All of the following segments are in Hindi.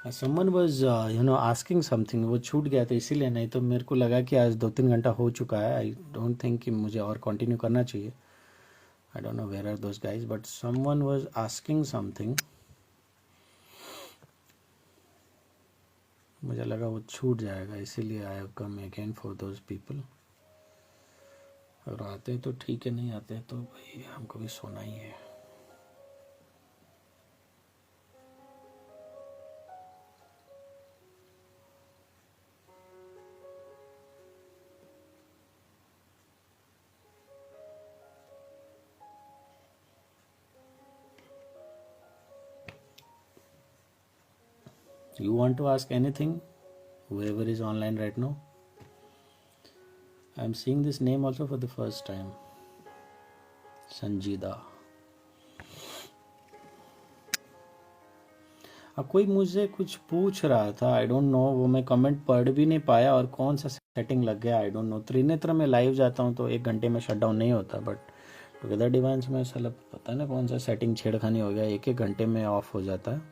समवन वाज आस्किंग समथिंग, वो छूट गया था इसीलिए, नहीं तो मेरे को लगा कि आज 2-3 घंटा हो चुका है। आई डोंट थिंक कि मुझे और कंटिन्यू करना चाहिए। I don't know where are those guys, but someone was asking something, मुझे लगा वो छूट जाएगा, इसीलिए I have come again for those people. अगर आते हैं तो ठीक है, नहीं आते हैं तो भाई हमको भी सोना ही है। You want to ask anything? Whoever is online right now. I am seeing this name also for the first time. संजीदा। अब कोई मुझे कुछ पूछ रहा था, आई डोंट नो, वो मैं कमेंट पढ़ भी नहीं पाया और कौन सा सेटिंग लग गया, आई डोंट नो। त्रिनेत्र में लाइव जाता हूँ तो 1 घंटे में शट डाउन नहीं होता, बट टुगेदर डिवाइन्स में साला पता है ना कौन सा सेटिंग छेड़खानी हो गया, 1-1 घंटे में ऑफ हो जाता है।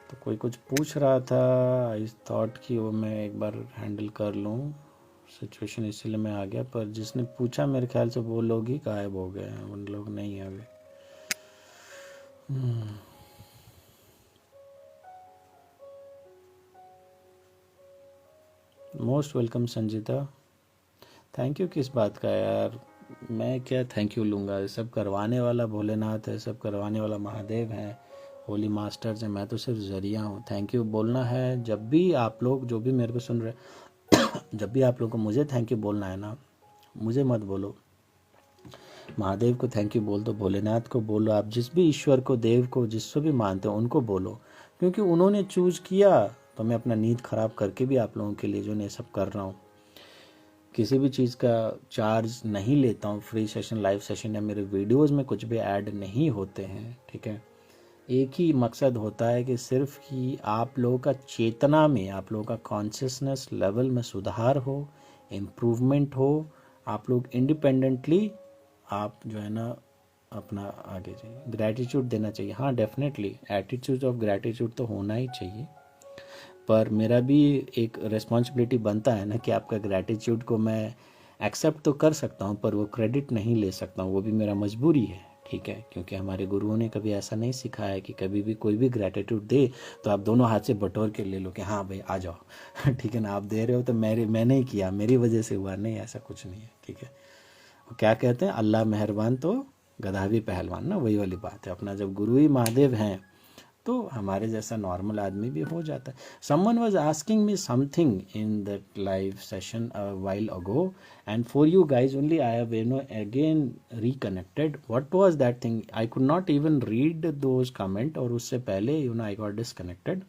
तो कोई कुछ पूछ रहा था, आई थॉट कि वो मैं एक बार हैंडल कर लूँ सिचुएशन, इसीलिए मैं आ गया। पर जिसने पूछा मेरे ख्याल से वो लोग ही गायब हो गए हैं, उन लोग नहीं है अभी। Most welcome Sanjita. Thank you किस बात का यार, मैं क्या थैंक यू लूँगा? सब करवाने वाला भोलेनाथ है, सब करवाने वाला महादेव है, होली मास्टर्स हैं, मैं तो सिर्फ जरिया हूँ। थैंक यू बोलना है जब भी आप लोग जो भी मेरे को सुन रहे जब भी आप लोग को मुझे थैंक यू बोलना है ना, मुझे मत बोलो, महादेव को थैंक यू बोल दो, भोलेनाथ को बोलो, आप जिस भी ईश्वर को, देव को, जिसको भी मानते हो उनको बोलो, क्योंकि उन्होंने चूज किया। तो मैं अपना नींद खराब करके भी आप लोगों के लिए जो ये सब कर रहा हूँ, किसी भी चीज़ का चार्ज नहीं लेता हूँ। फ्री सेशन, लाइव सेशन या मेरे वीडियोस में कुछ भी ऐड नहीं होते हैं, ठीक है। एक ही मकसद होता है कि सिर्फ कि आप लोगों का चेतना में, आप लोगों का कॉन्शियसनेस लेवल में सुधार हो, इम्प्रूवमेंट हो, आप लोग इंडिपेंडेंटली आप जो है ना अपना आगे जाइए। ग्रैटिट्यूड देना चाहिए, हाँ डेफिनेटली एटीट्यूड ऑफ ग्रैटिट्यूड तो होना ही चाहिए, पर मेरा भी एक रिस्पॉन्सिबिलिटी बनता है ना कि आपका ग्रैटिट्यूड को मैं एक्सेप्ट तो कर सकता हूँ पर वो क्रेडिट नहीं ले सकता हूँ, वो भी मेरा मजबूरी है, ठीक है। क्योंकि हमारे गुरुओं ने कभी ऐसा नहीं सिखाया कि कभी भी कोई भी ग्रैटिट्यूड दे तो आप दोनों हाथ से बटोर के ले लो कि हाँ भाई आ जाओ ठीक है ना, आप दे रहे हो तो मैंने ही किया, मेरी वजह से हुआ, नहीं ऐसा कुछ नहीं है, ठीक है। वो क्या कहते हैं, अल्लाह मेहरबान तो गधा भी पहलवान, ना वही वाली बात है। अपना जब गुरु ही महादेव हैं तो हमारे जैसा नॉर्मल आदमी भी हो जाता है। Someone was asking me something in that live session a while ago, and for you guys only I have again reconnected. What was that thing? I could not even read those comment, और उससे पहले आई गॉट डिस्कनेक्टेड।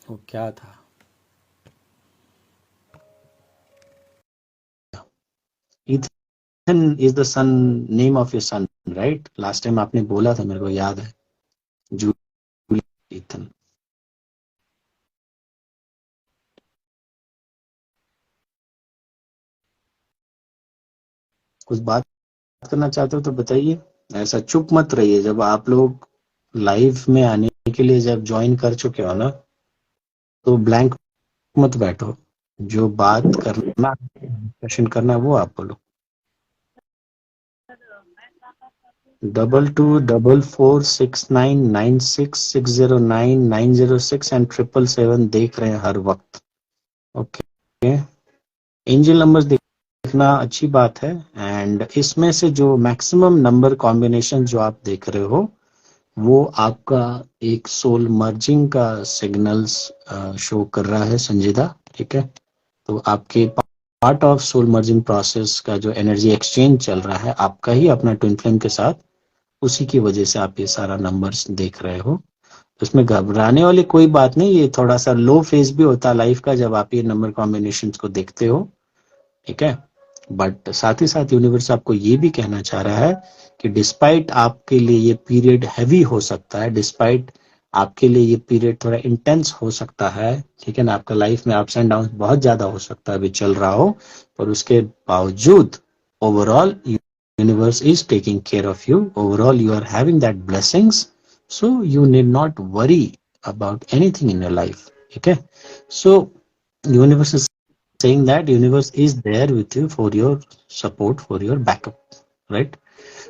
वो क्या था? Ethan is the son, name of your son, right? Last time आपने बोला था, मेरे को याद है, जूली इथन। कुछ बात करना चाहते हो तो बताइए, ऐसा चुप मत रहिए। जब आप लोग लाइव में आने के लिए जब ज्वाइन कर चुके हो ना, तो ब्लैंक मत बैठो, जो बात करना, क्वेश्चन करना वो आप बोलो। 22446996609906 एंड 777 देख रहे हैं हर वक्त, ओके। एंजल नंबर्स देखना अच्छी बात है, एंड इसमें से जो मैक्सिमम नंबर कॉम्बिनेशन जो आप देख रहे हो वो आपका एक सोल मर्जिंग का सिग्नल्स शो कर रहा है संजीदा, ठीक है। तो आपके part of soul merging process का जो एनर्जी एक्सचेंज चल रहा है आपका ही अपना ट्विन फ्लेम के साथ, उसी की वजह से आप ये सारा नंबर्स देख रहे हो। उसमें घबराने वाली कोई बात नहीं, ये थोड़ा सा लो फेज भी होता है लाइफ का जब आप ये नंबर कॉम्बिनेशन को देखते हो, ठीक है। बट साथ ही साथ यूनिवर्स आपको ये भी कहना चाह रहा है कि डिस्पाइट आपके लिए ये पीरियड हैवी हो सकता है, डिस्पाइट आपके लिए ये पीरियड थोड़ा इंटेंस हो सकता है, ठीक है ना। आपका लाइफ में अप्स एंड डाउन बहुत ज्यादा हो सकता है अभी चल रहा हो, पर उसके बावजूद overall universe is taking care of you, overall you are having that blessings, So you need not worry about anything in your life. Okay, so universe is saying that universe is there with you for your support, for your backup, right?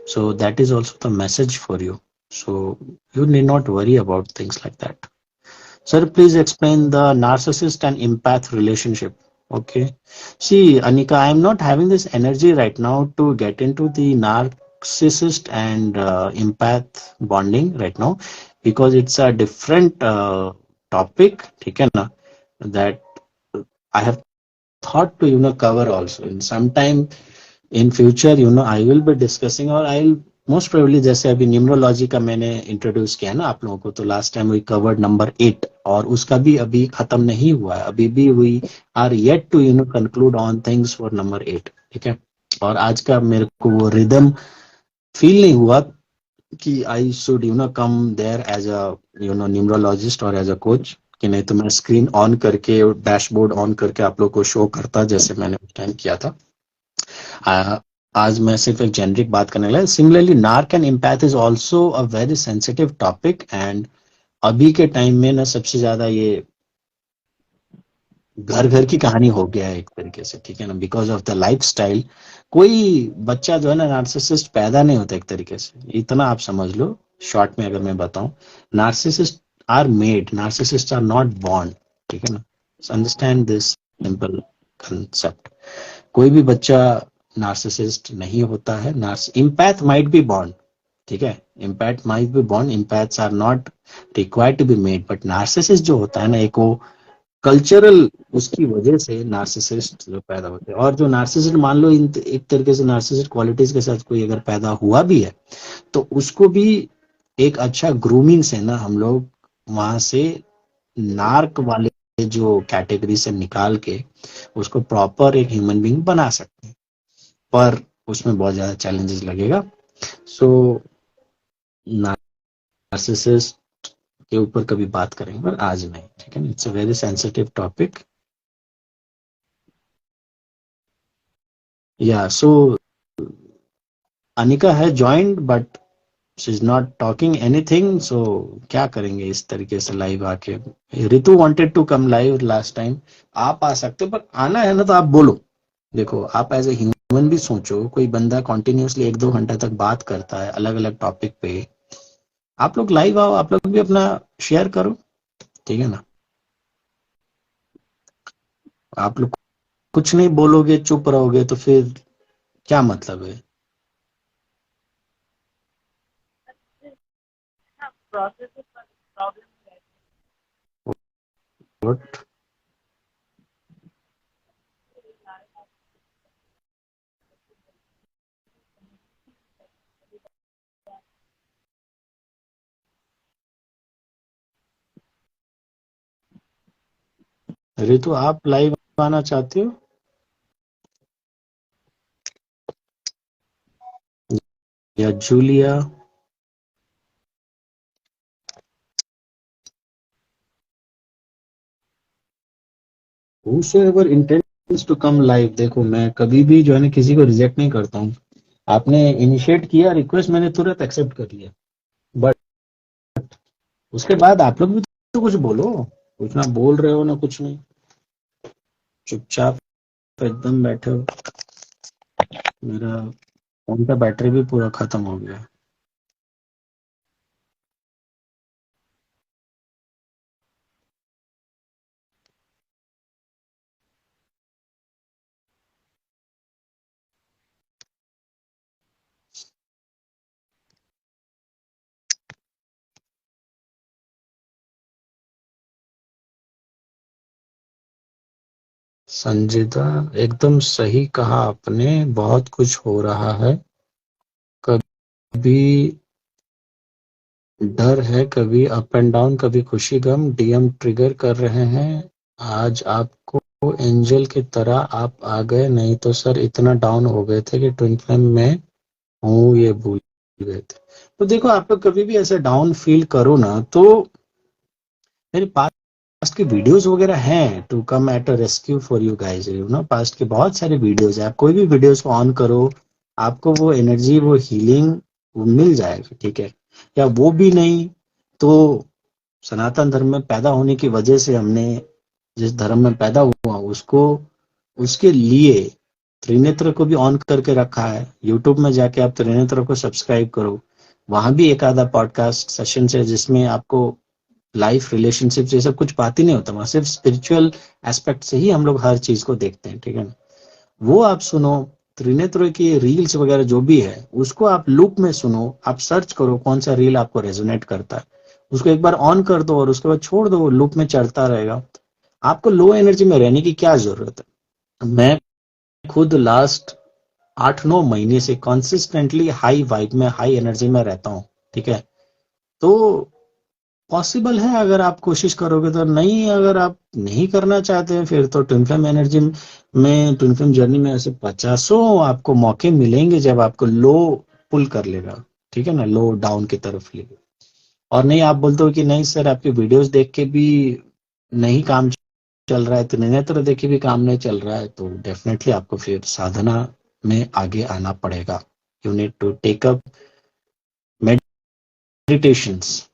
So that is also the message for you. So you need not worry about things like that. Sir, please explain the narcissist and empath relationship. Okay. See, Anika, I am not having this energy right now to get into the narcissist and empath bonding right now, because it's a different topic, ठीक है ना, that I have thought to cover also in some time in future I will be discussing, और आई मोस्ट प्रोबेबली, जैसे अभी न्यूमरोलॉजी का मैंने इंट्रोड्यूस किया ना आप लोगों को, तो last time we covered number 8, और उसका भी अभी खत्म नहीं हुआ है, अभी भी we are yet to conclude on things for number 8, ठीक है। और आज का मेरे को वो रिदम फील नहीं हुआ कि I should come there as a numerologist और एज अ कोच, कि नहीं तो मैं स्क्रीन ऑन करके डैशबोर्ड ऑन करके आप लोग को शो करता जैसे मैंने उस टाइम किया था। आज मैं सिर्फ एक जेनरिक बात करने लगा। Similarly नार्क and empath is also a very sensitive topic, and अभी के टाइम में ना सबसे ज्यादा ये घर घर की कहानी हो गया है एक तरीके से, ठीक है ना, because of the life style. कोई बच्चा जो है ना नार्सिसिस्ट पैदा नहीं होता एक तरीके से, इतना आप समझ लो। शॉर्ट में अगर मैं बताऊं, narcissist are made, narcissist are not born, ठीक है ना। Understand this simple concept. कोई भी बच्चा नार्सिसिस्ट नहीं होता है। इम्पैथ माइट बी बॉर्न, ठीक है, empath might be born, empaths are not required to be made, but narcissist जो होता है ना, एक वो कल्चरल उसकी वजह से नार्सिसिस्ट जो पैदा होते हैं। और जो नार्सिसिस्ट मान लो एक तरीके से नार्सिसिस्ट क्वालिटीज के साथ कोई अगर पैदा हुआ भी है, तो उसको भी एक अच्छा ग्रूमिंग से ना हम लोग वहां से नार्क वाले जो कैटेगरी से निकाल के उसको प्रॉपर एक ह्यूमन बीइंग बना सकते हैं, पर उसमें बहुत ज्यादा चैलेंजेस लगेगा। सो नार्सिसिस्ट के ऊपर कभी बात करेंगे, पर आज नहीं, ठीक है ना। It's a very sensitive topic. Yeah so Anika है joined, but she is not talking anything. So क्या करेंगे इस तरीके से लाइव आके। Ritu wanted to come live last time, आप आ सकते हो, पर आना है ना तो आप बोलो। देखो, आप एज ए ह्यूमन भी सोचो, कोई बंदा कॉन्टिन्यूसली 1-2 घंटा तक बात करता है अलग अलग टॉपिक पे, आप लोग लाइव आओ, आप लोग भी अपना शेयर करो, ठीक है ना। आप लोग कुछ नहीं बोलोगे, चुप रहोगे, तो फिर क्या मतलब है। What? रितु, आप लाइव आना चाहते हो या Julia? Whosoever intends to come live, देखो मैं कभी भी जो है ना किसी को रिजेक्ट नहीं करता हूँ। आपने इनिशिएट किया रिक्वेस्ट, मैंने तुरंत एक्सेप्ट कर लिया, बट उसके बाद आप लोग भी तो कुछ बोलो। कुछ ना बोल रहे हो ना कुछ नहीं, चुपचाप एकदम बैठे हो। मेरा फोन का बैटरी भी पूरा खत्म हो गया। संजीदा, एकदम सही कहा आपने, बहुत कुछ हो रहा है। कभी डर है, कभी अप एंड डाउन, कभी खुशी गम, डीएम ट्रिगर कर रहे हैं। आज आपको एंजल की तरह आप आ गए, नहीं तो सर इतना डाउन हो गए थे कि ट्विन फ्लेम में हूँ ये भूल गए थे। तो देखो, आप लोग कभी भी ऐसे डाउन फील करो ना, तो मेरे पास्ट की वीडियोस वगैरह हैं to come at a rescue for you guys, past के बहुत सारे वीडियोस है। आप कोई भी वीडियोस को ऑन करो, आपको वो एनर्जी, वो हीलिंग वो मिल जाएगा, ठीक है। या वो भी नहीं तो सनातन धर्म में पैदा होने की वजह से हमने जिस धर्म में पैदा हुआ उसको उसके लिए त्रिनेत्र को भी ऑन करके रखा है। यूट्यूब में जाके आप त्रिनेत्र को सब्सक्राइब करो, वहां भी एक आधा पॉडकास्ट सेशन है जिसमें आपको लाइफ रिलेशनशिप ये सब कुछ बात ही नहीं होता, वहां सिर्फ स्पिरिचुअल एस्पेक्ट से ही हम लोग हर चीज को देखते हैं, ठीक है ना। वो आप सुनो, त्रिनेत्र की रील्स वगैरह जो भी है उसको आप लूप में सुनो, आप सर्च करो कौन सा रील आपको रेजोनेट करता है, उसको एक बार ऑन कर दो और उसके बाद छोड़ दो, वो लूप में चलता रहेगा। आपको लो एनर्जी में रहने की क्या जरूरत है। मैं खुद लास्ट 8-9 महीने से कंसिस्टेंटली हाई वाइब में हाई एनर्जी में रहता हूँ, ठीक है। तो पॉसिबल है अगर आप कोशिश करोगे तो, नहीं अगर आप नहीं करना चाहते हैं फिर तो ट्विन फ्लेम एनर्जी में, ट्विन फ्लेम जर्नी में ऐसे 50 आपको मौके मिलेंगे जब आपको लो पुल कर लेगा, ठीक है ना, लो डाउन की तरफ लेगा। और नहीं आप बोलते हो कि नहीं सर आपकी वीडियोस देख के भी नहीं काम चल रहा है, तो नेत्र देख के भी काम नहीं चल रहा है, तो डेफिनेटली आपको फिर साधना में आगे आना पड़ेगा। You need to take up meditations,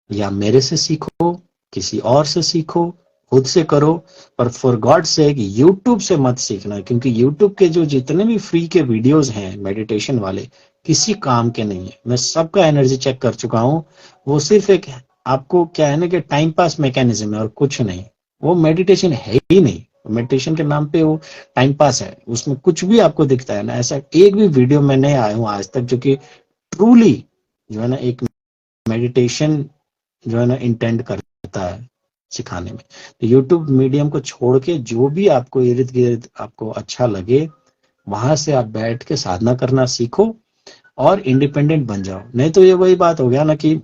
या मेरे से सीखो, किसी और से सीखो, खुद से करो, पर फॉर गॉड सेक यूट्यूब से मत सीखना, क्योंकि यूट्यूब के जो जितने भी फ्री के वीडियोस हैं मेडिटेशन वाले किसी काम के नहीं है। मैं सबका एनर्जी चेक कर चुका हूँ, वो सिर्फ एक आपको क्या है ना कि टाइम पास मैकेनिज्म है और कुछ नहीं, वो मेडिटेशन है ही नहीं। मेडिटेशन के नाम पे वो टाइम पास है, उसमें कुछ भी आपको दिखता है ना, ऐसा एक भी वीडियो में नहीं आया हूँ आज तक जो कि ट्रूली जो है ना एक मेडिटेशन जो है ना इंटेंड करता है सिखाने में। तो यूट्यूब मीडियम को छोड़ के जो भी आपको इर्द गिर्द आपको अच्छा लगे वहां से आप बैठ के साधना करना सीखो और इंडिपेंडेंट बन जाओ। नहीं तो ये वही बात हो गया ना कि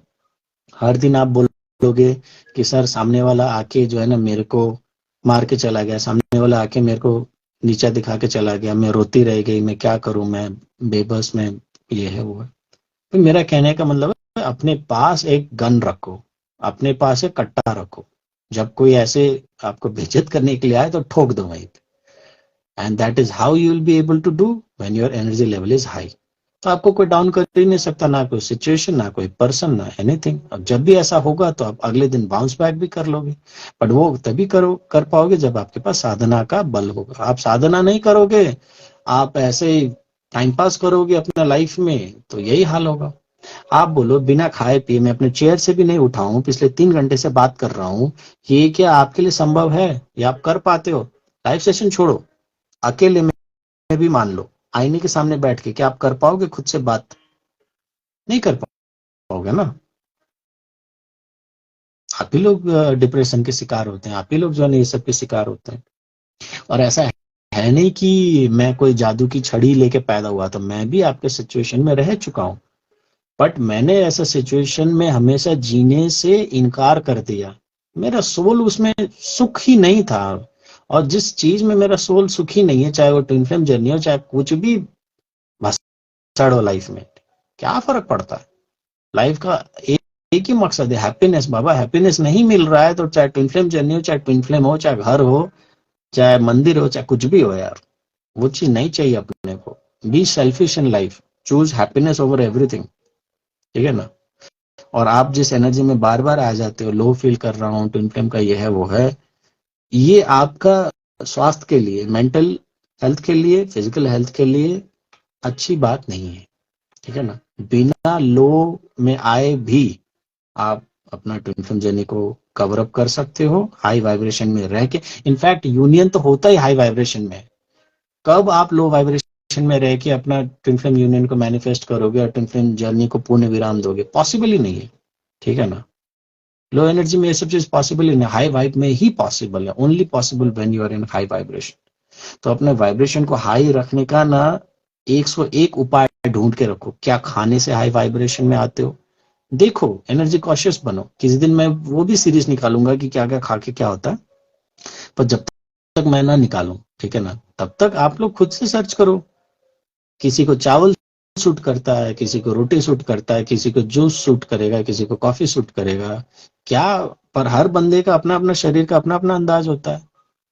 हर दिन आप बोलोगे कि सर सामने वाला आके जो है ना मेरे को मार के चला गया, सामने वाला आके मेरे को नीचा दिखा के चला गया, मैं रोती रह गई, मैं क्या करूं, मैं बेबस में, ये है वो है। तो मेरा कहने का मतलब है अपने पास एक गन रखो, अपने पास एक कट्टा रखो, जब कोई ऐसे आपको बेइज्जत करने के लिए आए तो ठोक दो वहीं पे। And that is how you will be able to do when your energy level is high. तो आपको कोई डाउन कर ही नहीं सकता, ना कोई सिचुएशन, ना कोई पर्सन, ना एनीथिंग। अब जब भी ऐसा होगा तो आप अगले दिन बाउंस बैक भी कर लोगे, बट वो तभी कर पाओगे जब आपके पास साधना का बल होगा। आप साधना नहीं करोगे, आप ऐसे ही टाइम पास करोगे अपना लाइफ में, तो यही हाल होगा। आप बोलो बिना खाए पिए मैं अपने चेयर से भी नहीं उठा हूं, पिछले 3 घंटे से बात कर रहा हूं, ये क्या आपके लिए संभव है या आप कर पाते हो। लाइव सेशन छोड़ो, अकेले में भी मान लो, आईने के सामने बैठ के क्या आप कर पाओगे खुद से बात? नहीं कर पाओगे ना। आप ही लोग डिप्रेशन के शिकार होते हैं, आप ही लोग जो है ये सब के शिकार होते हैं। और ऐसा है नहीं कि मैं कोई जादू की छड़ी लेके पैदा हुआ, तो मैं भी आपके सिचुएशन में रह चुका हूं, बट मैंने ऐसा सिचुएशन में हमेशा जीने से इनकार कर दिया। मेरा सोल उसमें सुख ही नहीं था, और जिस चीज में मेरा सोल सुखी नहीं है, चाहे वो ट्विन फ्लेम जर्नी हो, चाहे कुछ भी भसड़ हो लाइफ में, क्या फर्क पड़ता है। लाइफ का एक ही मकसद है, हैप्पीनेस। बाबा हैप्पीनेस नहीं मिल रहा है तो चाहे ट्विन फ्लेम जर्नी हो, चाहे ट्विन फ्लेम हो, चाहे घर हो, चाहे मंदिर हो, चाहे कुछ भी हो यार, वो चीज नहीं चाहिए अपने को। Be selfish in life, choose happiness over everything, ठीक है ना। और आप जिस एनर्जी में बार बार आ जाते हो, लो फील कर रहा हूँ, ट्विन फ्लेम का ये है वो है, ये आपका स्वास्थ्य के लिए, मेंटल हेल्थ के लिए, फिजिकल हेल्थ के लिए अच्छी बात नहीं है, ठीक है ना। बिना लो में आए भी आप अपना ट्विन फ्लेम जर्नी को कवर अप कर सकते हो हाई वाइब्रेशन में रह के। इनफैक्ट यूनियन तो होता ही हाई वाइब्रेशन में। कब आप लो वाइब्रेशन में रह के अपना ट्विन फ्लेम यूनियन को मैनिफेस्ट करोगे और ट्विन फ्लेम जर्नी को पूर्ण विराम दोगे? पॉसिबल ही नहीं है, ठीक है ना। लो एनर्जी में ये सब चीज पॉसिबल ही नहीं, हाई वाइब में ही पॉसिबल है, only possible when you are in high vibration. तो अपने वाइब्रेशन को हाई रखने का ना 101 उपाय ढूंढ के रखो। क्या खाने से हाई वाइब्रेशन में आते हो? देखो, एनर्जी कॉशियस बनो। किसी दिन मैं वो भी सीरीज निकालूंगा कि क्या क्या खा के क्या होता है, पर जब तक मैं ना निकालूं, ठीक है ना, तब तक आप लोग खुद से सर्च करो। किसी को चावल सूट करता है, किसी को रोटी सूट करता है, किसी को जूस सूट करेगा, किसी को कॉफी सूट करेगा, क्या। पर हर बंदे का अपना अपना शरीर का अपना अपना अंदाज होता है।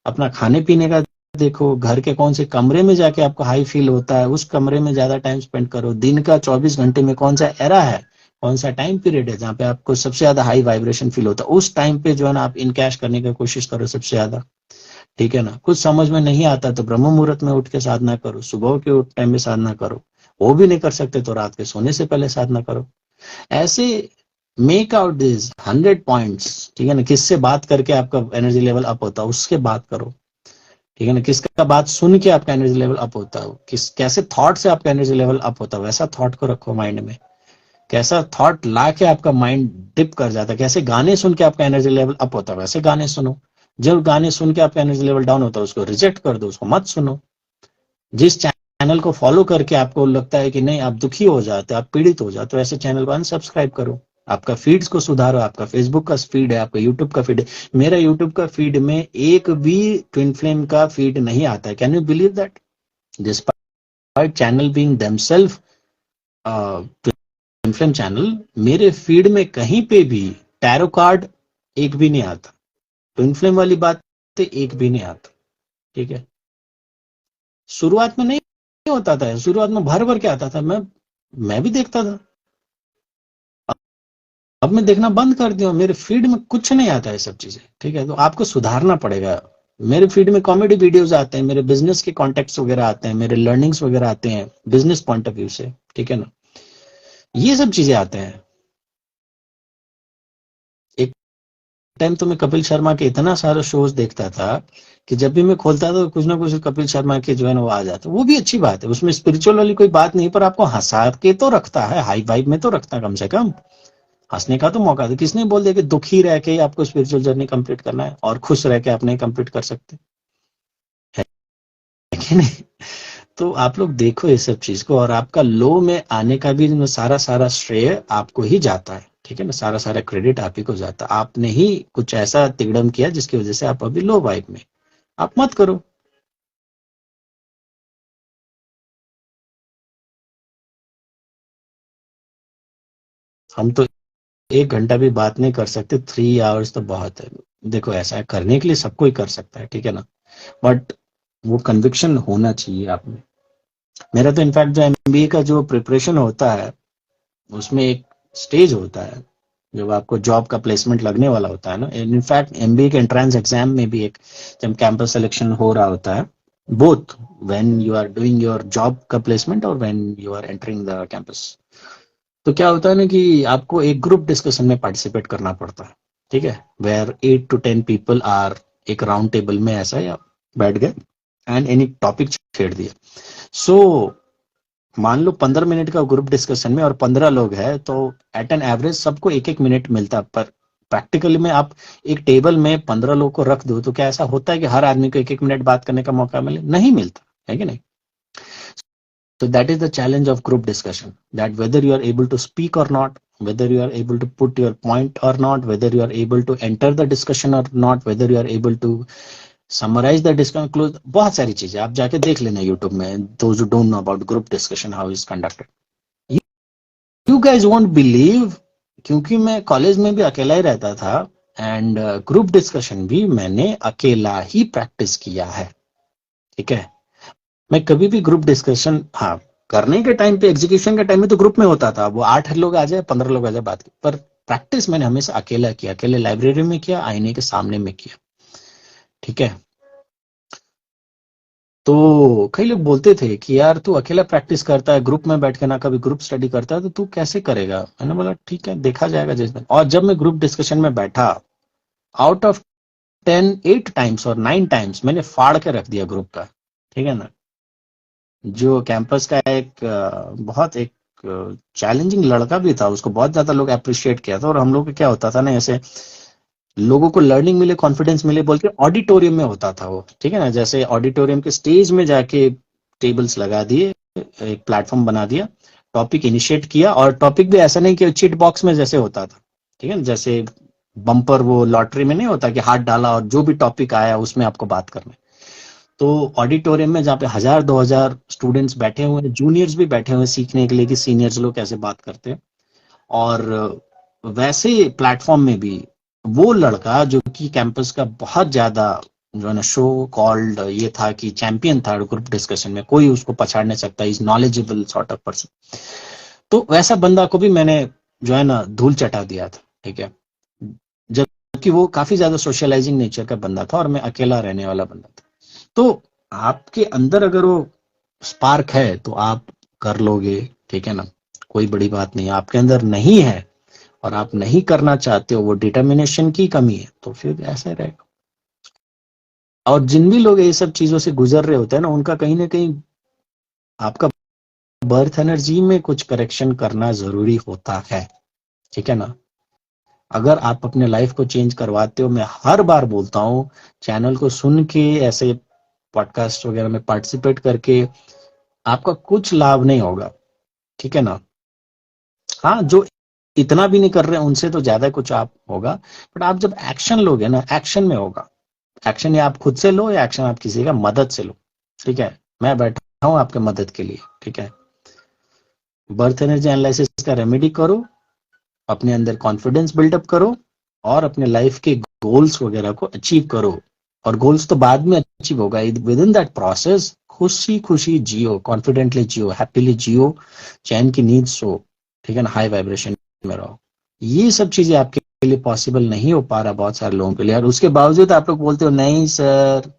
अपना खाने पीने का देखो, घर के कौन से कमरे में जाके आपको हाई फील होता है, उस कमरे में ज्यादा टाइम स्पेंड करो। दिन का 24 घंटे में कौन सा एरा है कौन सा टाइम पीरियड है जहाँ पे आपको सबसे ज्यादा हाई वाइब्रेशन फील होता है, उस टाइम पे जो है ना आप इनकैश करने की कोशिश करो सबसे ज्यादा। ठीक है ना, कुछ समझ में नहीं आता तो ब्रह्म मुहूर्त में उठ के साधना करो, सुबह के टाइम में साधना करो, वो भी नहीं कर सकते तो रात के सोने से पहले साधना करो। ऐसे मेक आउट दिस 100 पॉइंट्स। ठीक है ना, किससे बात करके आपका एनर्जी लेवल अप होता है उसके बात करो। ठीक है ना, किसका बात सुन के आपका एनर्जी लेवल अप होता है, किस कैसे थॉट से आपका एनर्जी लेवल अप होता है, वैसा थॉट को रखो माइंड में। कैसा थॉट ला के आपका माइंड डिप कर जाता है, कैसे गाने सुन के आपका एनर्जी लेवल अप होता है वैसे गाने सुनो। जब गाने सुन के आपका एनर्जी लेवल डाउन होता है उसको रिजेक्ट कर दो, उसको मत सुनो। जिस चैनल को फॉलो करके आपको लगता है कि नहीं आप दुखी हो जाते, आप पीड़ित हो जाते, तो ऐसे चैनल को अनसब्सक्राइब करो। आपका फीड्स को सुधारो, आपका फेसबुक का फीड है, आपका यूट्यूब का फीड है। मेरा यूट्यूब का फीड में एक भी ट्विन फ्लेम का फीड नहीं आता है। Can you believe that? Despite channel being themselves twin flame channel, मेरे फीड में कहीं पे भी टैरो कार्ड एक भी नहीं आता, ट्विन फ्लेम वाली बात एक भी नहीं आता। ठीक है, शुरुआत में नहीं होता था, शुरुआत में भर भर के आता था, मैं भी देखता था। अब मैं देखना बंद कर दिया, मेरे फीड में कुछ नहीं आता है सब चीजें। ठीक है, तो आपको सुधारना पड़ेगा। मेरे फीड में कॉमेडी वीडियोस आते हैं, मेरे बिजनेस के कॉन्टेक्ट्स वगैरह आते हैं, मेरे लर्निंग्स वगैरह आते हैं बिजनेस पॉइंट ऑफ व्यू से। ठीक है ना, ये सब चीजें आते हैं। एक टाइम तो मैं कपिल शर्मा के इतना सारा शोज देखता था कि जब भी मैं खोलता था तो कुछ ना कुछ कपिल शर्मा के जो है ना वो आ जाता। वो भी अच्छी बात है, उसमें स्पिरिचुअल वाली कोई बात नहीं, पर आपको हंसा के तो रखता है, हाई वाइब में तो रखता है, कम से कम हंसने का तो मौका दे। किसने बोल दिया कि दुखी रह के ही आपको स्पिरिचुअल जर्नी कंप्लीट करना है और खुश रह के आप नहीं कंप्लीट कर सकते, है कि नहीं? तो आप लोग देखो ये सब चीज को, और आपका लो में आने का भी सारा सारा श्रेय आपको ही जाता है। ठीक है ना, सारा सारा क्रेडिट आप ही को जाता है। आपने ही कुछ ऐसा तिगड़म किया जिसकी वजह से आप अभी लो वाइब में। आप मत करो। हम तो 1 घंटा भी बात नहीं कर सकते, 3 आवर्स तो बहुत है। देखो ऐसा है, करने के लिए सबको ही कर सकता है, ठीक है ना, बट वो कन्विक्शन होना चाहिए आप में। मेरा तो इनफैक्ट जो एमबीए का जो प्रिपरेशन होता है उसमें एक स्टेज होता है जब आपको जॉब का प्लेसमेंट लगने वाला होता है ना। इनफैक्ट एमबीए के एंट्रेंस एग्जाम में भी एक जब कैंपस सिलेक्शन हो रहा होता है, both when you are doing your job का प्लेसमेंट और when you are entering the campus, तो क्या होता है ना कि आपको एक ग्रुप डिस्कशन में पार्टिसिपेट करना पड़ता है। ठीक है, वेयर 8 to 10 पीपल आर, एक राउंड टेबल में ऐसा या बैठ गए एंड एनी टॉपिक छेड़ दिया। सो मान लो 15 मिनट का ग्रुप डिस्कशन में और 15 लोग हैं, तो एट एन एवरेज सबको 1-1 मिनट मिलता है। पर प्रैक्टिकली में आप एक टेबल में 15 लोग को रख दो तो क्या ऐसा होता है कि हर आदमी को 1-1 मिनट बात करने का मौका मिले? नहीं मिलता है कि नहीं? So that is the challenge of group discussion, that whether you are able to speak or not, whether you are able to put your point or not, whether you are able to enter the discussion or not, whether you are able to summarize the discussion, close, बहुत सारी चीजें आप जाके देख लेना यूट्यूब में, those who don't know about group discussion how is conducted. You guys won't believe, क्योंकि मैं कॉलेज में भी अकेला ही रहता था एंड ग्रुप डिस्कशन भी मैंने अकेला ही प्रैक्टिस किया है। ठीक है, मैं कभी भी ग्रुप डिस्कशन, हाँ करने के टाइम पे, एग्जीक्यूशन के टाइम में तो ग्रुप में होता था, वो 8 लोग आ जाए 15 लोग आ जाए बात की, पर प्रैक्टिस मैंने हमेशा अकेला किया, अकेले लाइब्रेरी में किया, आईने के सामने में किया। ठीक है, तो कई लोग बोलते थे कि यार तू अकेला प्रैक्टिस करता है, ग्रुप में बैठ के ना कभी ग्रुप स्टडी करता है, तो तू कैसे करेगा? मैंने बोला ठीक है देखा जाएगा जिस दिन। और जब मैं ग्रुप डिस्कशन में बैठा, आउट ऑफ 8 टाइम्स और 9 टाइम्स मैंने फाड़ के रख दिया ग्रुप का। ठीक है ना, जो कैंपस का एक बहुत एक चैलेंजिंग लड़का भी था, उसको बहुत ज्यादा लोग अप्रिशिएट किया था। और हम लोग को क्या होता था ना, ऐसे लोगों को लर्निंग मिले, कॉन्फिडेंस मिले बोल के ऑडिटोरियम में होता था वो। ठीक है ना, जैसे ऑडिटोरियम के स्टेज में जाके टेबल्स लगा दिए, एक प्लेटफॉर्म बना दिया, टॉपिक इनिशिएट किया, और टॉपिक भी ऐसा नहीं कि चिट बॉक्स में जैसे होता था। ठीक है ना, जैसे बम्पर वो लॉटरी में नहीं होता कि हाथ डाला और जो भी टॉपिक आया उसमें आपको बात करना है। तो ऑडिटोरियम में जहाँ पे 1000-2000 स्टूडेंट्स बैठे हुए हैं, जूनियर्स भी बैठे हुए हैं सीखने के लिए कि सीनियर्स लोग कैसे बात करते हैं, और वैसे प्लेटफॉर्म में भी वो लड़का जो कि कैंपस का बहुत ज्यादा जो है ना शो कॉल्ड ये था कि चैंपियन था ग्रुप डिस्कशन में, कोई उसको पछाड़ नहीं सकता, is knowledgeable sort of person, तो वैसा बंदा को भी मैंने जो है ना धूल चटा दिया था, ठीक है। जबकि वो काफी ज्यादा सोशलाइजिंग नेचर का बंदा था और मैं अकेला रहने वाला बंदा था। तो आपके अंदर अगर वो स्पार्क है तो आप कर लोगे, ठीक है ना, कोई बड़ी बात नहीं। आपके अंदर नहीं है और आप नहीं करना चाहते हो, वो डिटर्मिनेशन की कमी है, तो फिर ऐसा रहेगा। और जिन भी लोग ये सब चीजों से गुजर रहे होते हैं ना, उनका कहीं ना कहीं आपका बर्थ एनर्जी में कुछ करेक्शन करना जरूरी होता है, ठीक है ना। अगर आप अपने लाइफ को चेंज करवाते हो, मैं हर बार बोलता हूँ, चैनल को सुन के, ऐसे पॉडकास्ट वगैरह में पार्टिसिपेट करके आपका कुछ लाभ नहीं होगा, ठीक है ना। हाँ, जो इतना भी नहीं कर रहे उनसे तो ज्यादा कुछ आप होगा, बट आप जब एक्शन लोगे ना, एक्शन में होगा। एक्शन या आप खुद से लो या एक्शन आप किसी का मदद से लो, ठीक है। मैं बैठा हूँ आपके मदद के लिए, ठीक है। बर्थ एनर्जी एनालिसिस का रेमेडी करो, अपने अंदर कॉन्फिडेंस बिल्डअप करो और अपने लाइफ के गोल्स वगैरह को अचीव करो। और गोल्स तो बाद में अचीव होगा, विद इन दैट प्रोसेस खुशी खुशी जियो, कॉन्फिडेंटली जियो, हैप्पीली जियो, चैन की नींद सो, ठीक है ना, हाई वाइब्रेशन में रहो। ये सब चीजें आपके लिए पॉसिबल नहीं हो पा रहा बहुत सारे लोगों के लिए, और उसके बावजूद आप लोग बोलते हो नहीं सर,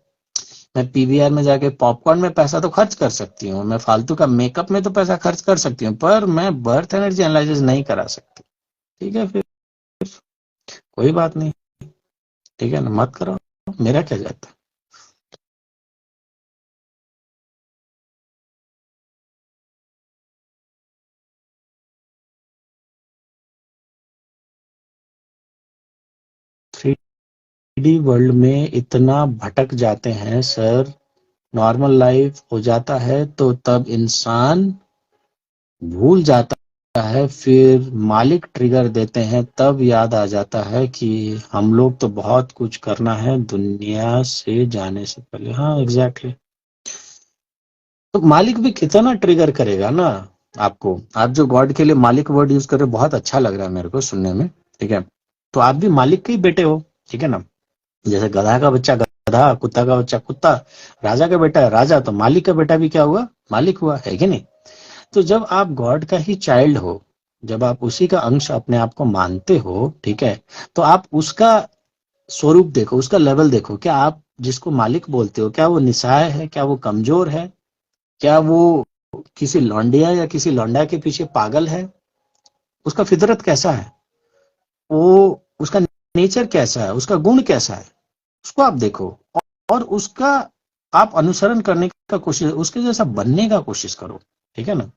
मैं पीवीआर में जाके पॉपकॉर्न में पैसा तो खर्च कर सकती हूँ, मैं फालतू का मेकअप में तो पैसा खर्च कर सकती हूँ, पर मैं बर्थ एनर्जी एनालिसिस नहीं करा सकती। ठीक है, फिर कोई बात नहीं, ठीक है ना, मत करो, मेरा क्या जाता है। 3D वर्ल्ड में इतना भटक जाते हैं सर, नॉर्मल लाइफ हो जाता है तो तब इंसान भूल जाता है, फिर मालिक ट्रिगर देते हैं, तब याद आ जाता है कि हम लोग तो बहुत कुछ करना है दुनिया से जाने से पहले। हाँ एग्जैक्टली, तो मालिक भी कितना ट्रिगर करेगा ना आपको। आप जो गॉड के लिए मालिक वर्ड यूज कर रहे हो बहुत अच्छा लग रहा है मेरे को सुनने में, ठीक है। तो आप भी मालिक के ही बेटे हो, ठीक है ना। जैसे गधा का बच्चा गधा, कुत्ता का बच्चा कुत्ता, राजा का बेटा है राजा, तो मालिक का बेटा भी क्या हुआ, मालिक हुआ, है कि नहीं। तो जब आप गॉड का ही चाइल्ड हो, जब आप उसी का अंश अपने आप को मानते हो, ठीक है, तो आप उसका स्वरूप देखो, उसका लेवल देखो। क्या आप जिसको मालिक बोलते हो, क्या वो निस्सहाय है, क्या वो कमजोर है, क्या वो किसी लौंडिया या किसी लौंडा के पीछे पागल है, उसका फितरत कैसा है, वो उसका नेचर कैसा है, उसका गुण कैसा है, उसको आप देखो। और उसका आप अनुसरण करने का कोशिश, उसके जैसा बनने का कोशिश करो, ठीक है ना।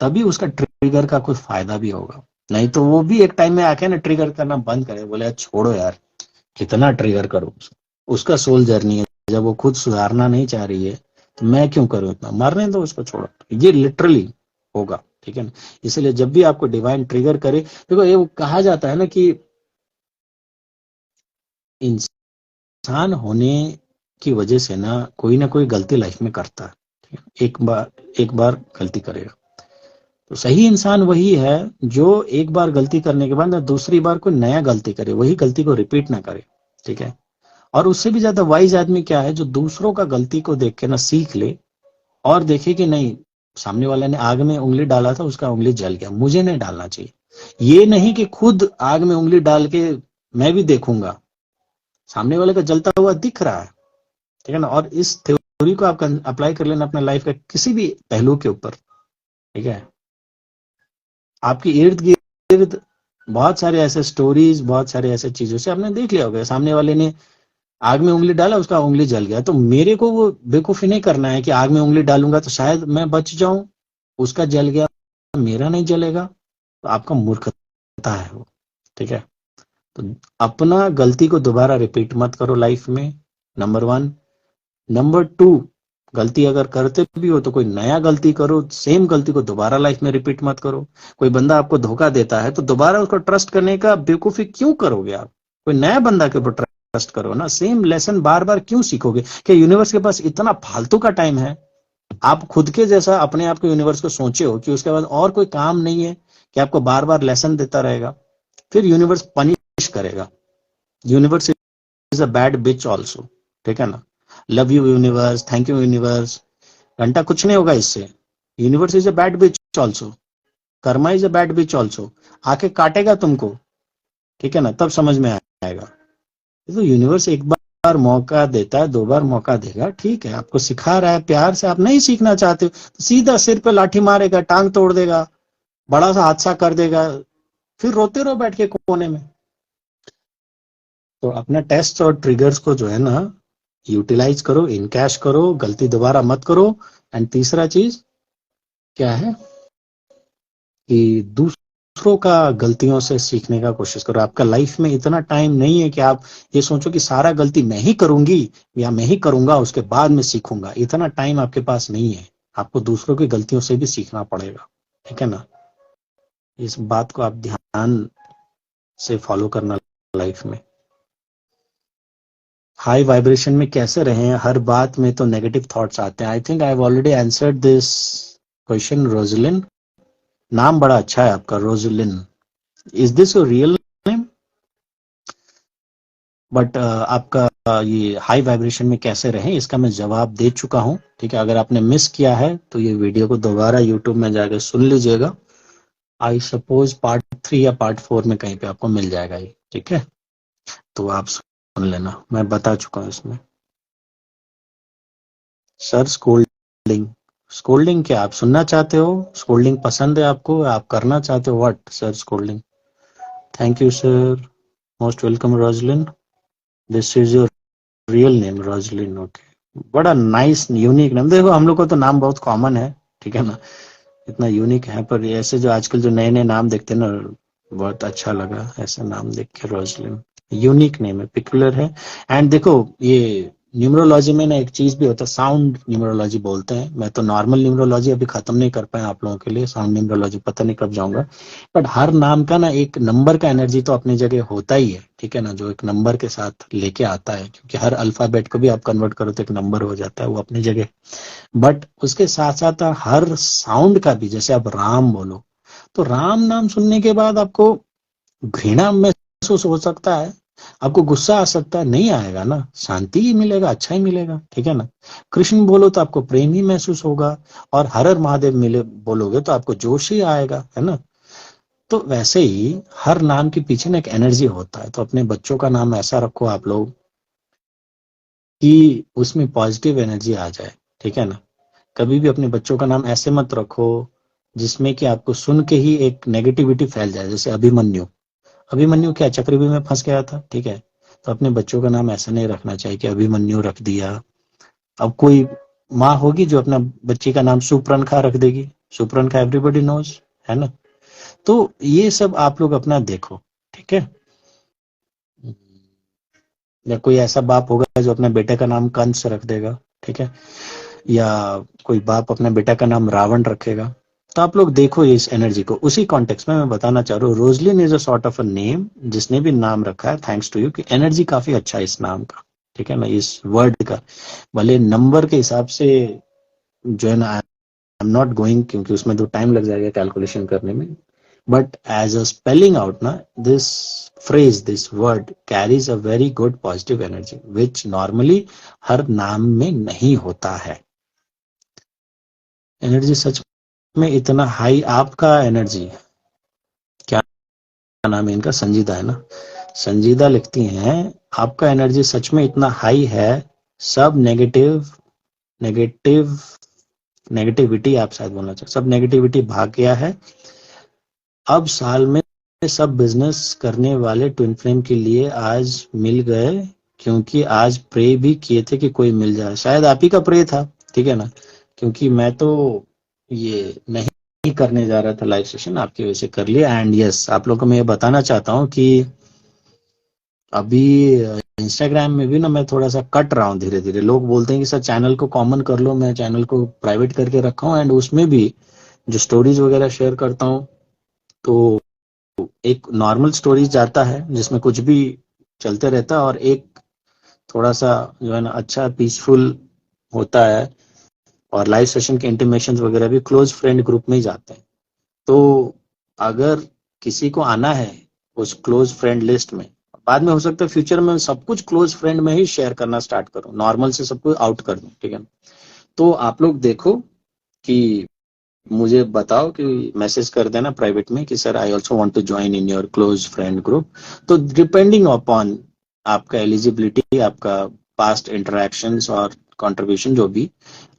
तभी उसका ट्रिगर का कुछ फायदा भी होगा। नहीं तो वो भी एक टाइम में आके ना ट्रिगर करना बंद करे, बोले यार छोड़ो यार, कितना ट्रिगर करो। उसका सोल जर्नी है, जब वो खुद सुधारना नहीं चाह रही है तो मैं क्यों करूं इतना, मरने दो उसको, छोड़ो। ये लिटरली होगा, ठीक है ना। इसलिए जब भी आपको डिवाइन ट्रिगर करे, देखो ये वो कहा जाता है ना कि इंसान होने की वजह से ना कोई गलती लाइफ में करता है, ठीक है? एक बार गलती करेगा। तो सही इंसान वही है जो एक बार गलती करने के बाद ना दूसरी बार कोई नया गलती करे, वही गलती को रिपीट ना करे, ठीक है। और उससे भी ज्यादा वाइज आदमी क्या है, जो दूसरों का गलती को देख के ना सीख ले और देखे कि नहीं, सामने वाले ने आग में उंगली डाला था, उसका उंगली जल गया, मुझे नहीं डालना चाहिए। ये नहीं कि खुद आग में उंगली डाल के मैं भी देखूंगा, सामने वाले का जलता हुआ दिख रहा है, ठीक है ना। और इस थ्योरी को आप अप्लाई कर लेना अपने लाइफ का किसी भी पहलू के ऊपर, ठीक है। आपके इर्द गिर्द बहुत सारे ऐसे स्टोरीज, बहुत सारे ऐसे चीजों से आपने देख लिया होगा, सामने वाले ने आग में उंगली डाला, उसका उंगली जल गया, तो मेरे को वो बेवकूफी नहीं करना है कि आग में उंगली डालूंगा तो शायद मैं बच जाऊं, उसका जल गया मेरा नहीं जलेगा, तो आपका मूर्खता है वो, ठीक है। तो अपना गलती को दोबारा रिपीट मत करो लाइफ में, नंबर वन। नंबर टू, गलती अगर करते भी हो तो कोई नया गलती करो, सेम गलती को दोबारा लाइफ में रिपीट मत करो। कोई बंदा आपको धोखा देता है तो दोबारा उसको ट्रस्ट करने का बेवकूफी क्यों करोगे आप, कोई नया बंदा के ऊपर ट्रस्ट करो ना, सेम लेसन बार बार क्यों सीखोगे। क्या यूनिवर्स के पास इतना फालतू का टाइम है, आप खुद के जैसा अपने आप को यूनिवर्स को सोचे हो कि उसके बाद और कोई काम नहीं है कि आपको बार बार लेसन देता रहेगा, फिर यूनिवर्स पनिश करेगा। Universe is a bad bitch also, ठीक है ना। Love you universe, thank you universe, घंटा कुछ नहीं होगा इससे। Universe is a bad bitch also, karma is a bad bitch also, आके काटेगा तुमको, ठीक है ना, तब समझ में आएगा। तो यूनिवर्स एक बार मौका देता है, 2 बार मौका देगा, ठीक है, आपको सिखा रहा है प्यार से, आप नहीं सीखना चाहते हो तो सीधा सिर पे लाठी मारेगा, टांग तोड़ देगा, बड़ा सा हादसा कर देगा, फिर रोते रहो बैठ के कोने में। तो अपना टेस्ट और ट्रिगर्स को जो है ना यूटिलाइज करो, इनकैश करो, गलती दोबारा मत करो। एंड तीसरा चीज क्या है कि दूसरों का गलतियों से सीखने का कोशिश करो। आपका लाइफ में इतना टाइम नहीं है कि आप ये सोचो कि सारा गलती मैं ही करूंगी या मैं ही करूंगा उसके बाद में सीखूंगा, इतना टाइम आपके पास नहीं है। आपको दूसरों की गलतियों से भी सीखना पड़ेगा, ठीक है ना। इस बात को आप ध्यान से फॉलो करना लाइफ में। हाई वाइब्रेशन में कैसे रहें, हर बात में तो नेगेटिव थॉट्स आते हैं। I think I have already answered this question. Roslin, नाम बड़ा अच्छा है आपका, Roslin. Is this your real name? But आपका ये हाई वाइब्रेशन में कैसे रहें इसका मैं जवाब दे चुका हूं, ठीक है। अगर आपने मिस किया है तो ये वीडियो को दोबारा यूट्यूब में जाकर सुन लीजिएगा। आई सपोज पार्ट 3 या पार्ट 4 में कहीं पे आपको मिल जाएगा ये, ठीक है। तो आप सुन लेना, मैं बता चुका हूँ इसमें। सर स्कोल्डिंग, स्कोल्डिंग क्या आप सुनना चाहते हो? स्कोल्डिंग पसंद है आपको, आप करना चाहते हो? What sir scolding? Thank you sir, most welcome Roslin, this is your real name Roslin, okay. बड़ा नाइस यूनिक नेम। देखो हम लोग को तो नाम बहुत कॉमन है, ठीक है ना, इतना यूनिक है, पर ऐसे जो आजकल जो नए नए नाम देखते हैं ना, बहुत अच्छा लगा ऐसा नाम देख के। रोजलिन यूनिक नेम है, पिकुलर है। एंड देखो ये न्यूमरोलॉजी में ना एक चीज भी होता है, साउंड न्यूमरोलॉजी बोलते हैं। मैं तो नॉर्मल न्यूमरोलॉजी अभी खत्म नहीं कर पाया आप लोगों के लिए, साउंड न्यूमरोलॉजी पता नहीं कब जाऊंगा। बट हर नाम का ना एक नंबर का एनर्जी तो अपनी जगह होता ही है, ठीक है ना, जो एक नंबर के साथ लेके आता है, क्योंकि हर अल्फाबेट को भी आप कन्वर्ट करो तो एक नंबर हो जाता है, वो अपनी जगह। बट उसके साथ साथ हर साउंड का भी, जैसे आप राम बोलो तो राम नाम सुनने के बाद आपको घृणा महसूस हो सकता है, आपको गुस्सा आ सकता है, नहीं आएगा ना, शांति ही मिलेगा, अच्छा ही मिलेगा, ठीक है ना। कृष्ण बोलो तो आपको प्रेम ही महसूस होगा, और हर हर महादेव मिले बोलोगे तो आपको जोश ही आएगा, है ना। तो वैसे ही हर नाम के पीछे ना एक एनर्जी होता है। तो अपने बच्चों का नाम ऐसा रखो आप लोग कि उसमें पॉजिटिव एनर्जी आ जाए, ठीक है ना। कभी भी अपने बच्चों का नाम ऐसे मत रखो जिसमें कि आपको सुन के ही एक नेगेटिविटी फैल जाए। जैसे अभिमन्यु, अभिमन्यु क्या चक्रव्यूह में फंस गया था, ठीक है। तो अपने बच्चों का नाम ऐसा नहीं रखना चाहिए कि अभिमन्यु रख दिया। अब कोई माँ होगी जो अपना बच्ची का नाम सुप्रनखा रख देगी, सुप्रनखा एवरीबॉडी नोज, है ना। तो ये सब आप लोग अपना देखो, ठीक है। या कोई ऐसा बाप होगा जो अपने बेटे का नाम कंस रख देगा, ठीक है, या कोई बाप अपने बेटा का नाम रावण रखेगा। तो आप लोग देखो इस एनर्जी को। उसी कॉन्टेक्स्ट में मैं बताना चाह रहा हूँ, Roslin is a sort of a name, जिसने भी नाम रखा है थैंक्स टू यू, कि एनर्जी काफी अच्छा है इस नाम का, ठीक है ना, इस वर्ड का। भले नंबर के हिसाब से जो है ना, आई एम नॉट गोइंग, क्योंकि उसमें तो टाइम लग जाएगा कैलकुलेशन करने में। But as a spelling out ना, this phrase, this word carries a very good positive energy which normally हर नाम में नहीं होता है। एनर्जी सच में इतना हाई, आपका एनर्जी क्या नाम है इनका, संजीदा है ना, संजीदा लिखती हैं, आपका एनर्जी सच में इतना हाई है, सब नेगेटिव नेगेटिविटी आप शायद बोलना चाहिए, सब नेगेटिविटी भाग गया है। अब साल में सब बिजनेस करने वाले ट्विन फ्लेम के लिए आज मिल गए, क्योंकि आज प्रे भी किए थे कि कोई मिल जाए, शायद आप ही का प्रे था, ठीक है ना। क्योंकि मैं तो ये नहीं करने जा रहा था लाइव सेशन, आपकी वजह से कर लिया। एंड यस, आप लोगों को मैं ये बताना चाहता हूँ कि अभी इंस्टाग्राम में भी ना मैं थोड़ा सा कट रहा हूँ धीरे धीरे। लोग बोलते हैं कि सर चैनल को कॉमन कर लो, मैं चैनल को प्राइवेट करके रखा हूँ, एंड उसमें भी जो स्टोरीज वगैरह शेयर करता हूँ तो एक नॉर्मल स्टोरीज जाता है जिसमें कुछ भी चलते रहता है, और एक थोड़ा सा जो है ना अच्छा पीसफुल होता है, और लाइव सेशन के इंटीमेशन वगैरह भी क्लोज फ्रेंड ग्रुप में ही जाते हैं। तो अगर किसी को आना है उस क्लोज फ्रेंड लिस्ट में, बाद में हो सकता है फ्यूचर में सब कुछ क्लोज फ्रेंड में ही शेयर करना स्टार्ट करूं, नॉर्मल से सब कुछ आउट कर दूं, ठीक है। तो आप लोग देखो कि मुझे बताओ कि मैसेज कर देना प्राइवेट में कि sir I also want to join in your close friend group. तो डिपेंडिंग अपॉन आपका एलिजिबिलिटी, आपका पास्ट इंटरेक्शंस और कंट्रीब्यूशन जो भी,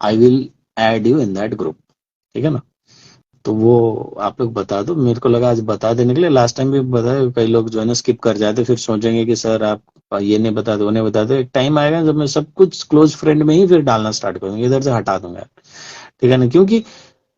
I will add you in that group. ठीक है ना? तो वो आप लोग बता दो। मेरे को लगा आज बता देने के लिए, लास्ट टाइम भी बताया, कई लोग जो है ना स्किप कर जाते, फिर सोचेंगे कि सर आप ये नहीं बता दो, नहीं बता दो। एक टाइम आएगा जब मैं सब कुछ क्लोज फ्रेंड में ही फिर डालना स्टार्ट करूंगा, इधर से हटा दूंगा। ठीक है ना? क्योंकि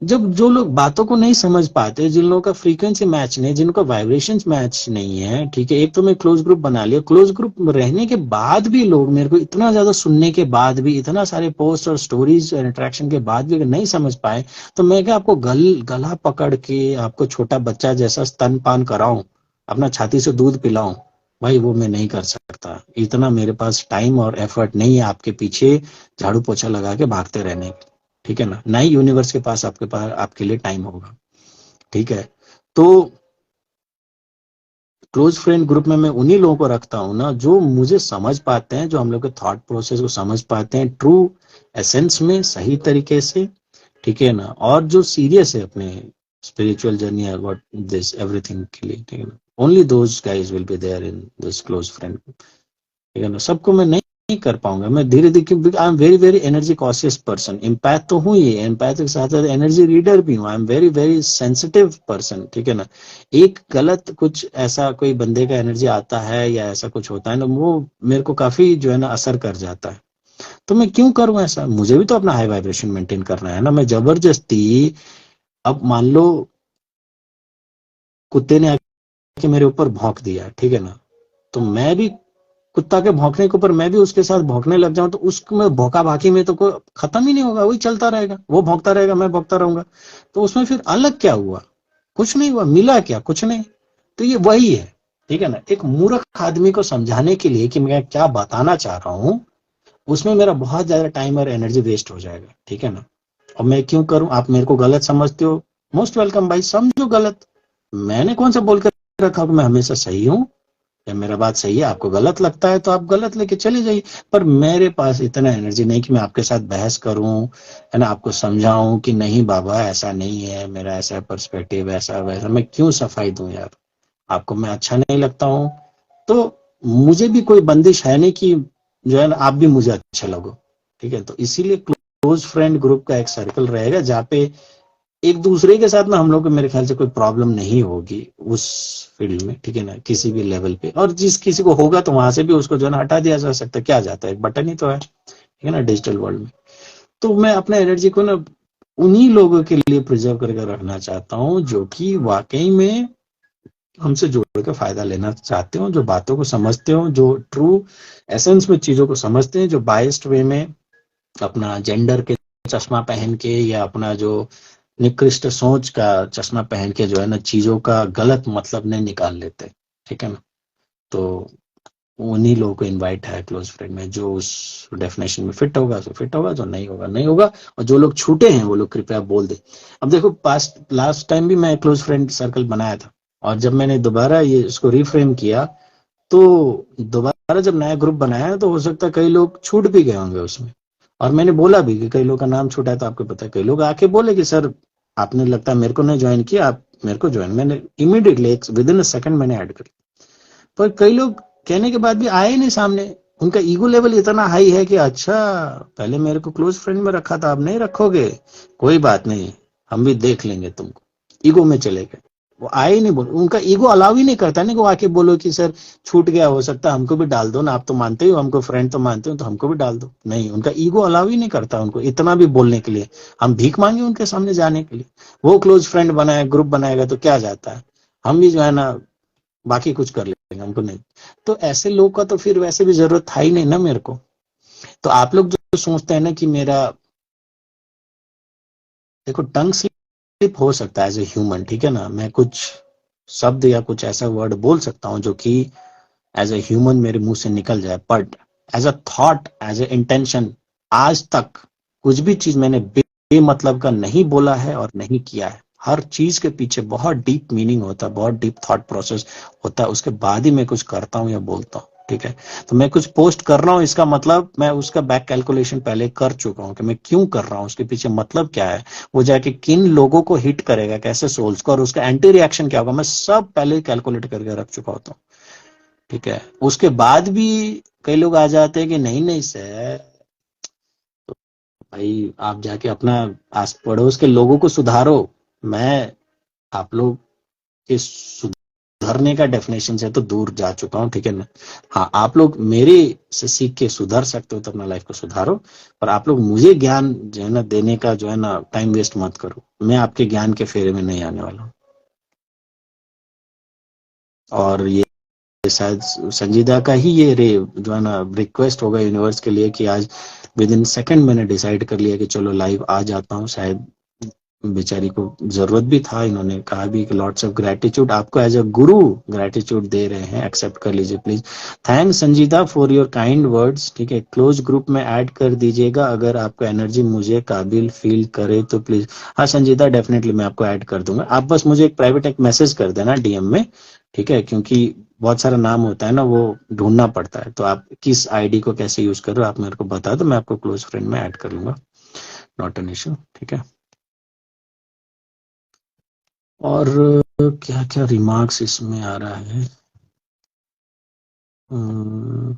जब जो लोग बातों को नहीं समझ पाते, जिन लोगों का फ्रीक्वेंसी मैच नहीं, जिनका वाइब्रेशंस मैच नहीं है, ठीक है, एक तो मैं क्लोज ग्रुप बना लिया, क्लोज ग्रुप में रहने के बाद भी लोग मेरे को इतना ज्यादा सुनने के बाद भी, इतना सारे पोस्ट और स्टोरीज और इंटरेक्शन के बाद भी अगर नहीं समझ पाए, तो मैं क्या आपको गला पकड़ के आपको छोटा बच्चा जैसा स्तनपान कराऊं, अपना छाती से दूध पिलाऊं? भाई वो मैं नहीं कर सकता। इतना मेरे पास टाइम और एफर्ट नहीं है आपके पीछे झाड़ू पोछा लगा के भागते रहने के। ठीक है ना? ही यूनिवर्स के पास आपके लिए टाइम होगा। ठीक है? तो क्लोज फ्रेंड ग्रुप में मैं उन्हीं लोगों को रखता हूं ना जो मुझे समझ पाते हैं, जो हम लोग के थॉट प्रोसेस को समझ पाते हैं ट्रू एसेंस में, सही तरीके से। ठीक है ना? और जो सीरियस है अपने spiritual journey about this everything के लिए। ठीक है ना? Only those guys will be there in this close friend. ठीक है ना? सबको मैं नहीं कर पाऊंगा। मैं धीरे धीरे, क्योंकि I am very very energy conscious person. Empath तो हूँ ही, एम्पैथ के साथ साथ एनर्जी रीडर भी हूँ। I am very very sensitive person. ठीक है ना? एक गलत कुछ ऐसा कोई बंदे का एनर्जी आता है या ऐसा कुछ होता है ना, वो मेरे को काफी जो है ना असर कर जाता है। तो मैं क्यों करूं ऐसा? मुझे भी तो अपना हाई वाइब्रेशन मेंटेन करना है ना। मैं जबरदस्ती, अब मान लो कुत्ते ने आके मेरे ऊपर भौंक दिया, ठीक है ना, तो मैं भी कुत्ता के भौंकने के ऊपर मैं भी उसके साथ भौंकने लग जाऊं, तो उसमें भौका भाकी में तो कोई खत्म ही नहीं होगा। वही चलता रहेगा, वो भौंकता रहेगा, मैं भौंकता रहूंगा। तो उसमें फिर अलग क्या हुआ? कुछ नहीं हुआ। मिला क्या? कुछ नहीं। तो ये वही है। ठीक है ना? एक मूर्ख आदमी को समझाने के लिए कि मैं क्या बताना चाह रहा हूं, उसमें मेरा बहुत ज्यादा टाइम और एनर्जी वेस्ट हो जाएगा। ठीक है ना? और मैं क्यों करूं? आप मेरे को गलत समझते हो, मोस्ट वेलकम भाई, समझो गलत। मैंने कौन सा बोलकर रखा कि मैं हमेशा सही हूं या मेरा बात सही है? आपको गलत लगता है तो आप गलत लेके चले जाइए। पर मेरे पास इतना एनर्जी नहीं कि मैं आपके साथ बहस करूं, है ना, आपको समझाऊं कि नहीं बाबा ऐसा नहीं है, मेरा ऐसा पर्सपेक्टिव, ऐसा वैसा। मैं क्यों सफाई दूं यार? आपको मैं अच्छा नहीं लगता हूं तो मुझे भी कोई बंदिश है नहीं कि जो है ना आप भी मुझे अच्छे लगो। ठीक है? तो इसीलिए क्लोज फ्रेंड ग्रुप का एक सर्कल रहेगा जहाँ पे एक दूसरे के साथ में हम लोग को मेरे ख्याल से कोई प्रॉब्लम नहीं होगी उस फील्ड में। ठीक है ना? किसी भी लेवल पे। और जिस किसी को होगा तो वहां से भी उसको जो है ना हटा दिया जा सकता है। क्या जाता है, एक बटन ही तो है। ठीक है ना? डिजिटल वर्ल्ड में। तो मैं अपने एनर्जी को ना उन्हीं लोगों के लिए प्रिजर्व करके रखना चाहता हूँ जो कि वाकई में हमसे जुड़ के फायदा लेना चाहते हो, जो बातों को समझते हो, जो ट्रू एसेंस में चीजों को समझते हैं, जो बाइस्ड वे में अपना जेंडर के चश्मा पहन के या अपना जो निकृष्ट सोच का चश्मा पहन के जो है ना चीजों का गलत मतलब नहीं निकाल लेते। ठीक है ना? तो उन्हीं लोगों को इनवाइट है क्लोज फ्रेंड में। जो उस डेफिनेशन में फिट होगा तो फिट होगा, जो नहीं होगा नहीं होगा। और जो लोग छूटे हैं वो लोग कृपया बोल दे। अब देखो, पास्ट लास्ट टाइम भी मैं क्लोज फ्रेंड सर्कल बनाया था, और जब मैंने दोबारा ये इसको रिफ्रेम किया, तो दोबारा जब नया ग्रुप बनाया तो हो सकता है कई लोग छूट भी गए होंगे उसमें। और मैंने बोला भी कि कई लोग का नाम छूटा है, तो आपको पता है कई लोग आके बोले कि सर आपने लगता है मेरे को नहीं ज्वाइन किया, आप मेरे को ज्वाइन। मैंने इमीडिएटली एक विद इन अ सेकंड मैंने ऐड कर। पर कई लोग कहने के बाद भी आए नहीं सामने। उनका ईगो लेवल इतना हाई है कि अच्छा पहले मेरे को क्लोज फ्रेंड में रखा था, अब नहीं रखोगे, कोई बात नहीं, हम भी देख लेंगे तुमको। ईगो में चले गए। वो आए ही नहीं। बोल, उनका ईगो अलाउ ही नहीं करता ना कि वो आके बोलो कि सर छूट गया, हो सकता है हमको भी डाल दो ना, आप तो मानते ही हो हमको, फ्रेंड तो मानते हो, तो हमको भी डाल दो। नहीं, उनका ईगो अलाउ ही नहीं करता उनको इतना भी बोलने के लिए। हम भीख मांगे उनके सामने जाने के लिए। वो क्लोज फ्रेंड बनाए, ग्रुप बनाएगा तो क्या जाता है, हम भी जो है ना बाकी कुछ कर लेंगे, हमको नहीं। तो ऐसे लोग का तो फिर वैसे भी जरूरत था ही नहीं ना मेरे को। तो आप लोग जो सोचते हैं ना कि मेरा, देखो टंग स्लिप हो सकता है एज ए ह्यूमन। ठीक है ना? मैं कुछ शब्द या कुछ ऐसा वर्ड बोल सकता हूँ जो कि एज ए ह्यूमन मेरे मुंह से निकल जाए, but as a thought, as a intention, आज तक कुछ भी चीज मैंने बेमतलब का नहीं बोला है और नहीं किया है। हर चीज के पीछे बहुत डीप मीनिंग होता है, बहुत डीप थॉट प्रोसेस होता है, उसके बाद ही मैं कुछ करता हूँ या बोलता हूँ। ठीक है। तो मैं कुछ पोस्ट कर रहा हूँ, इसका मतलब मैं उसका बैक कैलकुलेशन पहले कर चुका हूँ कि मैं क्यों कर रहा हूँ, उसके पीछे मतलब क्या है, वो जाके किन लोगों को हिट करेगा, कैसे सोल्स को, और उसका एंटी रिएक्शन क्या होगा, मैं सब पहले कैलकुलेट करके रख चुका होता हूँ। ठीक है। उसके बाद भी कई लोग आ जाते हैं कि नहीं नहीं सर, भाई आप जाके अपना आस पड़ोस के लोगों को सुधारो। मैं आप लोग के सुधरने का डेफिनेशन से तो दूर जा चुका हूँ, ठीक है ना। हाँ, आप लोग मेरे से सीख के सुधर सकते हो तो अपना लाइफ को सुधारो, पर आप लोग मुझे ज्ञान जो है ना देने का जो है ना टाइम वेस्ट मत करो। मैं आपके ज्ञान के फेरे में नहीं आने वाला हूँ। और ये शायद संजीदा का ही ये रे जो है ना रिक्वेस्ट होगा यूनिवर्स के लिए कि आज विद इन सेकंड मैंने डिसाइड कर लिया कि चलो लाइव आ जाता हूँ। शायद बेचारी को जरूरत भी था, इन्होंने कहा भी कि लॉट्स ऑफ ग्रेटिट्यूड, आपको एज अ गुरु ग्रेटिट्यूड दे रहे हैं, एक्सेप्ट कर लीजिए प्लीज। थैंक्स संजीदा फॉर योर काइंड वर्ड्स। ठीक है, क्लोज ग्रुप में ऐड कर दीजिएगा अगर आपको एनर्जी मुझे काबिल फील करे तो प्लीज। हाँ संजीदा, डेफिनेटली मैं आपको ऐड कर दूंगा, आप बस मुझे एक प्राइवेट एक मैसेज कर देना डीएम में। ठीक है, क्योंकि बहुत सारा नाम होता है ना, वो ढूंढना पड़ता है, तो आप किस आईडी को कैसे यूज कर रहे हो आप मेरे को बता दो, मैं आपको क्लोज फ्रेंड में ऐड कर लूंगा, नॉट एन इशू। ठीक है। और क्या क्या रिमार्क्स इसमें आ रहा है। अम्म,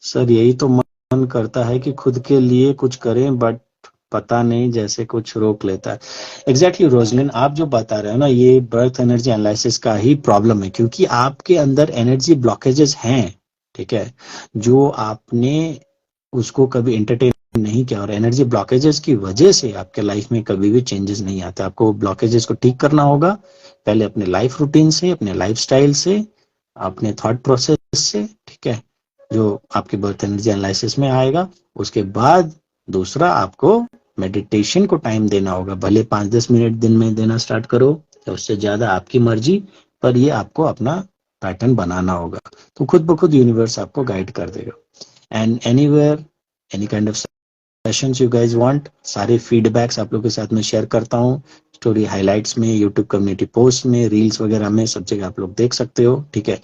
सर यही तो मन करता है कि खुद के लिए कुछ करें, बट पता नहीं जैसे कुछ रोक लेता है। एग्जैक्टली रोजलिन, आप जो बता रहे हो ना, ये बर्थ एनर्जी एनालिसिस का ही प्रॉब्लम है, क्योंकि आपके अंदर एनर्जी ब्लॉकेजेस हैं। ठीक है, जो आपने उसको कभी एंटरटेन नहीं किया, और एनर्जी ब्लॉकेजेस की वजह से आपके लाइफ में कभी भी चेंजेस नहीं आते। आपको ब्लॉकेजेस को ठीक करना होगा, पहले अपने लाइफ रूटीन से, अपने लाइफस्टाइल से, अपने थॉट प्रोसेस से। ठीक है, जो आपके बर्थ एनर्जी एनालिसिस में आएगा। उसके बाद दूसरा, आपको मेडिटेशन को टाइम देना होगा, भले 5-10 मिनट दिन में देना स्टार्ट करो या उससे ज्यादा, आपकी मर्जी, पर ये आपको अपना पैटर्न बनाना होगा। तो खुद ब खुद यूनिवर्स आपको गाइड कर देगा। And anywhere, any kind of sessions you guys want, सारे फीडबैक्स आप लोगों के साथ में शेयर करता हूँ, स्टोरी हाइलाइट्स में, यूट्यूब कम्युनिटी पोस्ट में, रील्स वगैरह में, सब जगह आप लोग देख सकते हो। ठीक है,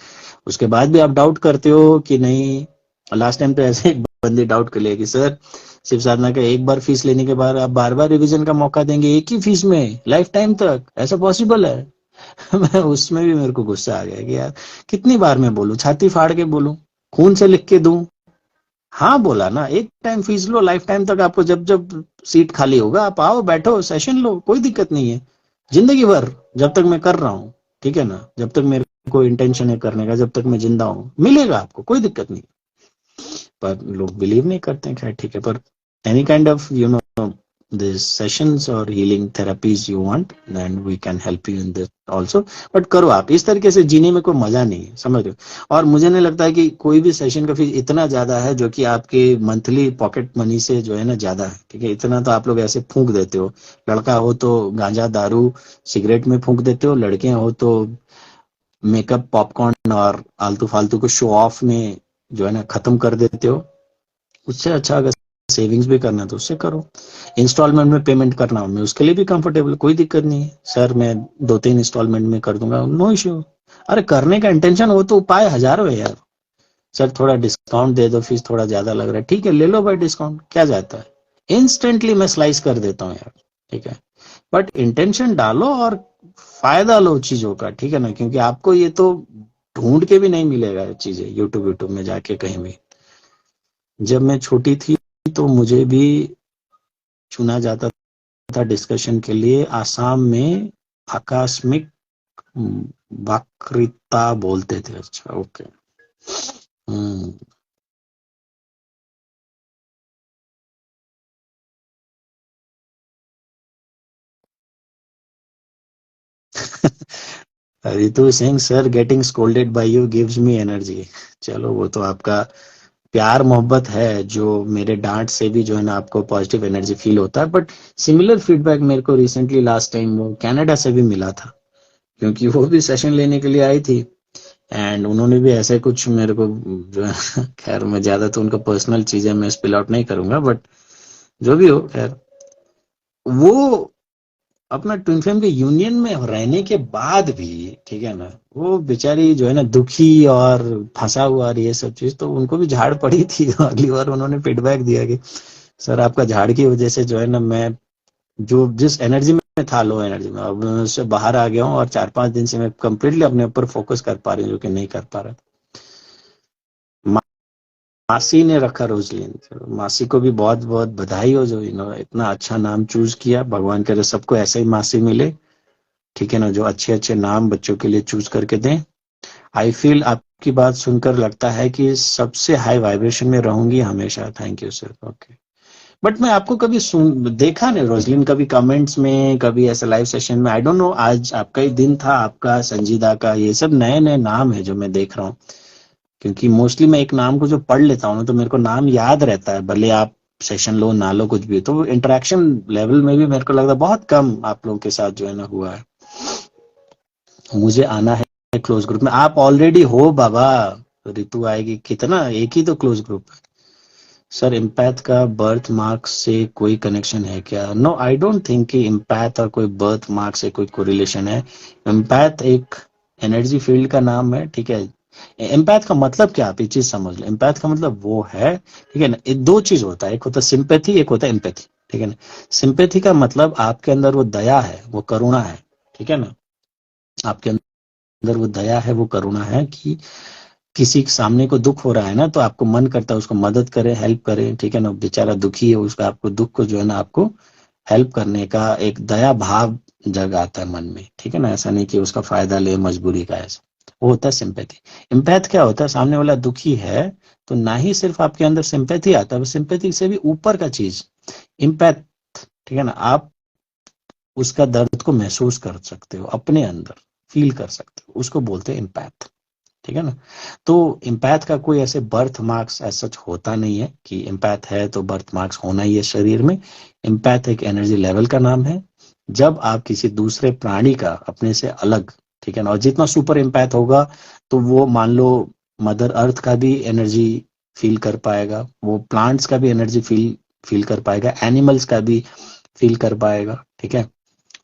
उसके बाद भी आप डाउट करते हो कि नहीं, लास्ट टाइम तो ऐसे एक बंदे डाउट कर लिया कि सर शिव साधना का एक बार फीस लेने के बाद आप बार बार रिवीजन का मौका देंगे एक ही फीस में लाइफ टाइम तक, ऐसा पॉसिबल है? मैं उसमें भी मेरे को गुस्सा आ गया कि यार कितनी बार मैं बोलूं, छाती फाड़ के बोलूं, खून से लिख के दूं। हाँ बोला ना, एक टाइम फीस लो, लाइफ टाइम तक आपको जब जब सीट खाली होगा आप आओ, बैठो, सेशन लो, कोई दिक्कत नहीं है। जिंदगी भर, जब तक मैं कर रहा हूँ, ठीक है ना, जब तक मेरे को इंटेंशन है करने का, जब तक मैं जिंदा हूँ, मिलेगा आपको, कोई दिक्कत नहीं। पर लोग बिलीव नहीं करते हैं, खैर ठीक है। पर any kind of this sessions or healing therapies you want, then we can help you in this also। But करो आप, इस तरीके से जीने में कोई मजा नहीं है, समझ रहे हो। और मुझे नहीं लगता है कि कोई भी सेशन का फीस इतना ज्यादा है जो कि आपके मंथली पॉकेट मनी से जो है ना ज्यादा है। ठीक है, इतना तो आप लोग ऐसे फूंक देते हो, लड़का हो तो गांजा दारू सिगरेट में फूंक देते हो, लड़कियां हो तो मेकअप पॉपकॉर्न और आलतू फालतू को शो ऑफ में जो है ना खत्म कर देते हो। उससे अच्छा अगर सेविंग्स भी करना है तो उससे करो, इंस्टॉलमेंट में पेमेंट करना हो मैं उसके लिए भी कंफर्टेबल, कोई दिक्कत नहीं है सर, मैं 2-3 इंस्टॉलमेंट में कर दूंगा, नो इश्यू। अरे करने का इंटेंशन हो तो उपाय हजारों है यार। सर थोड़ा डिस्काउंट दे दो, फीस थोड़ा ज्यादा लग रहा है, ठीक है ले लो भाई डिस्काउंट, क्या जाता है, इंस्टेंटली मैं स्लाइस कर देता हूँ यार। ठीक है, बट इंटेंशन डालो और फायदा लो चीजों का, ठीक है ना, क्योंकि आपको ये तो ढूंढ के भी नहीं मिलेगा चीजें यूट्यूब यूट्यूब में जाके कहीं भी। जब मैं छोटी थी तो मुझे भी चुना जाता था डिस्कशन के लिए, आसाम में आकस्मिक वक्तृता बोलते थे। अच्छा okay. Hmm. Ritu Singh sir, getting scolded by you gives me energy. चलो वो तो आपका प्यार मोहब्बत है, जो मेरे डांट से भी जो है ना आपको पॉजिटिव एनर्जी फील होता है। बट सिमिलर फीडबैक मेरे को रिसेंटली लास्ट टाइम वो कनाडा से भी मिला था, क्योंकि वो भी सेशन लेने के लिए आई थी, एंड उन्होंने भी ऐसे कुछ मेरे को जो है खैर मैं ज्यादा तो उनका पर्सनल चीजें मैं स्पिल आउट नहीं करूंगा, बट जो भी हो खैर, वो अपना ट्विन फ्लेम के यूनियन में रहने के बाद भी, ठीक है ना, वो बेचारी जो है ना दुखी और फंसा हुआ और ये सब चीज, तो उनको भी झाड़ पड़ी थी। अगली बार उन्होंने फीडबैक दिया कि सर आपका झाड़ की वजह से जो है ना, मैं जो जिस एनर्जी में था, लो एनर्जी में, अब मैं उससे बाहर आ गया हूँ और 4-5 दिन से मैं कंप्लीटली अपने ऊपर फोकस कर पा रही हूँ, जो कि नहीं कर पा रहा था। मासी ने रखा रोजलिन, तो मासी को भी बहुत बहुत बधाई हो, जो इतना अच्छा नाम चूज किया। भगवान करे सबको ऐसे ही मासी मिले, ठीक है ना, जो अच्छे अच्छे नाम बच्चों के लिए चूज करके दें। आई फील, आपकी बात सुनकर लगता है कि सबसे हाई वाइब्रेशन में रहूंगी हमेशा। Thank you sir. Okay, but मैं आपको कभी सुन देखा नहीं रोजलिन, कभी कमेंट्स में, कभी ऐसे लाइव सेशन में। आई डोंट नो, आज आपका ही दिन था, आपका, संजीदा का, ये सब नए नए नाम है जो मैं देख रहा हूँ। क्योंकि मोस्टली मैं एक नाम को जो पढ़ लेता हूँ ना, तो मेरे को नाम याद रहता है, भले आप सेशन लो ना लो कुछ भी। तो इंटरेक्शन लेवल में भी मेरे को लगता है बहुत कम आप लोगों के साथ जो है ना हुआ है। मुझे आना है क्लोज ग्रुप में। आप ऑलरेडी हो बाबा, ऋतु आएगी कितना, एक ही तो क्लोज ग्रुप है। सर इम्पैथ का बर्थ मार्क से कोई कनेक्शन है क्या? नो, आई डोंट थिंक कि इम्पैथ और कोई बर्थ मार्क से कोई कोरिलेशन है। इम्पैथ एक एनर्जी फील्ड का नाम है, ठीक है। एम्पैथ का मतलब क्या, आप ये चीज समझ लो। एम्पैथ का मतलब वो है, ठीक है ना, ये दो चीज होता है, एक होता है सिंपैथी, एक होता है एम्पैथी, ठीक है ना। सिंपैथी का मतलब आपके अंदर वो दया है, वो करुणा है, ठीक है ना। आपके अंदर वो दया है, वो करुणा है कि किसी के सामने को दुख हो रहा है ना, तो आपको मन करता है उसको मदद करे, हेल्प करे, ठीक है ना। बेचारा दुखी है, उसका आपको दुख को जो है ना, आपको हेल्प करने का एक दया भाव जग आता है मन में, ठीक है ना। ऐसा नहीं कि उसका फायदा ले मजबूरी का, ऐसा वो होता है सिंपैथी। इम्पैथ क्या होता है, सामने वाला दुखी है तो ना ही सिर्फ आपके अंदर सिंपैथी आता है, सिंपैथी से भी ऊपर का चीज इम्पैथ, ठीक है ना। आप उसका दर्द को महसूस कर सकते हो, अपने अंदर फील कर सकते हो, उसको बोलते हैं इम्पैथ, ठीक है ना। तो इम्पैथ का कोई ऐसे बर्थ मार्क्स ऐसा सच होता नहीं है कि इम्पैथ है तो बर्थ मार्क्स होना ही है शरीर में। इम्पैथ एक एनर्जी लेवल का नाम है। जब आप किसी दूसरे प्राणी का अपने से अलग, ठीक है ना, और जितना सुपर इम्पैथ होगा, तो वो मान लो मदर अर्थ का भी एनर्जी फील कर पाएगा, वो प्लांट्स का भी एनर्जी फील फील कर पाएगा, एनिमल्स का भी फील कर पाएगा, ठीक है।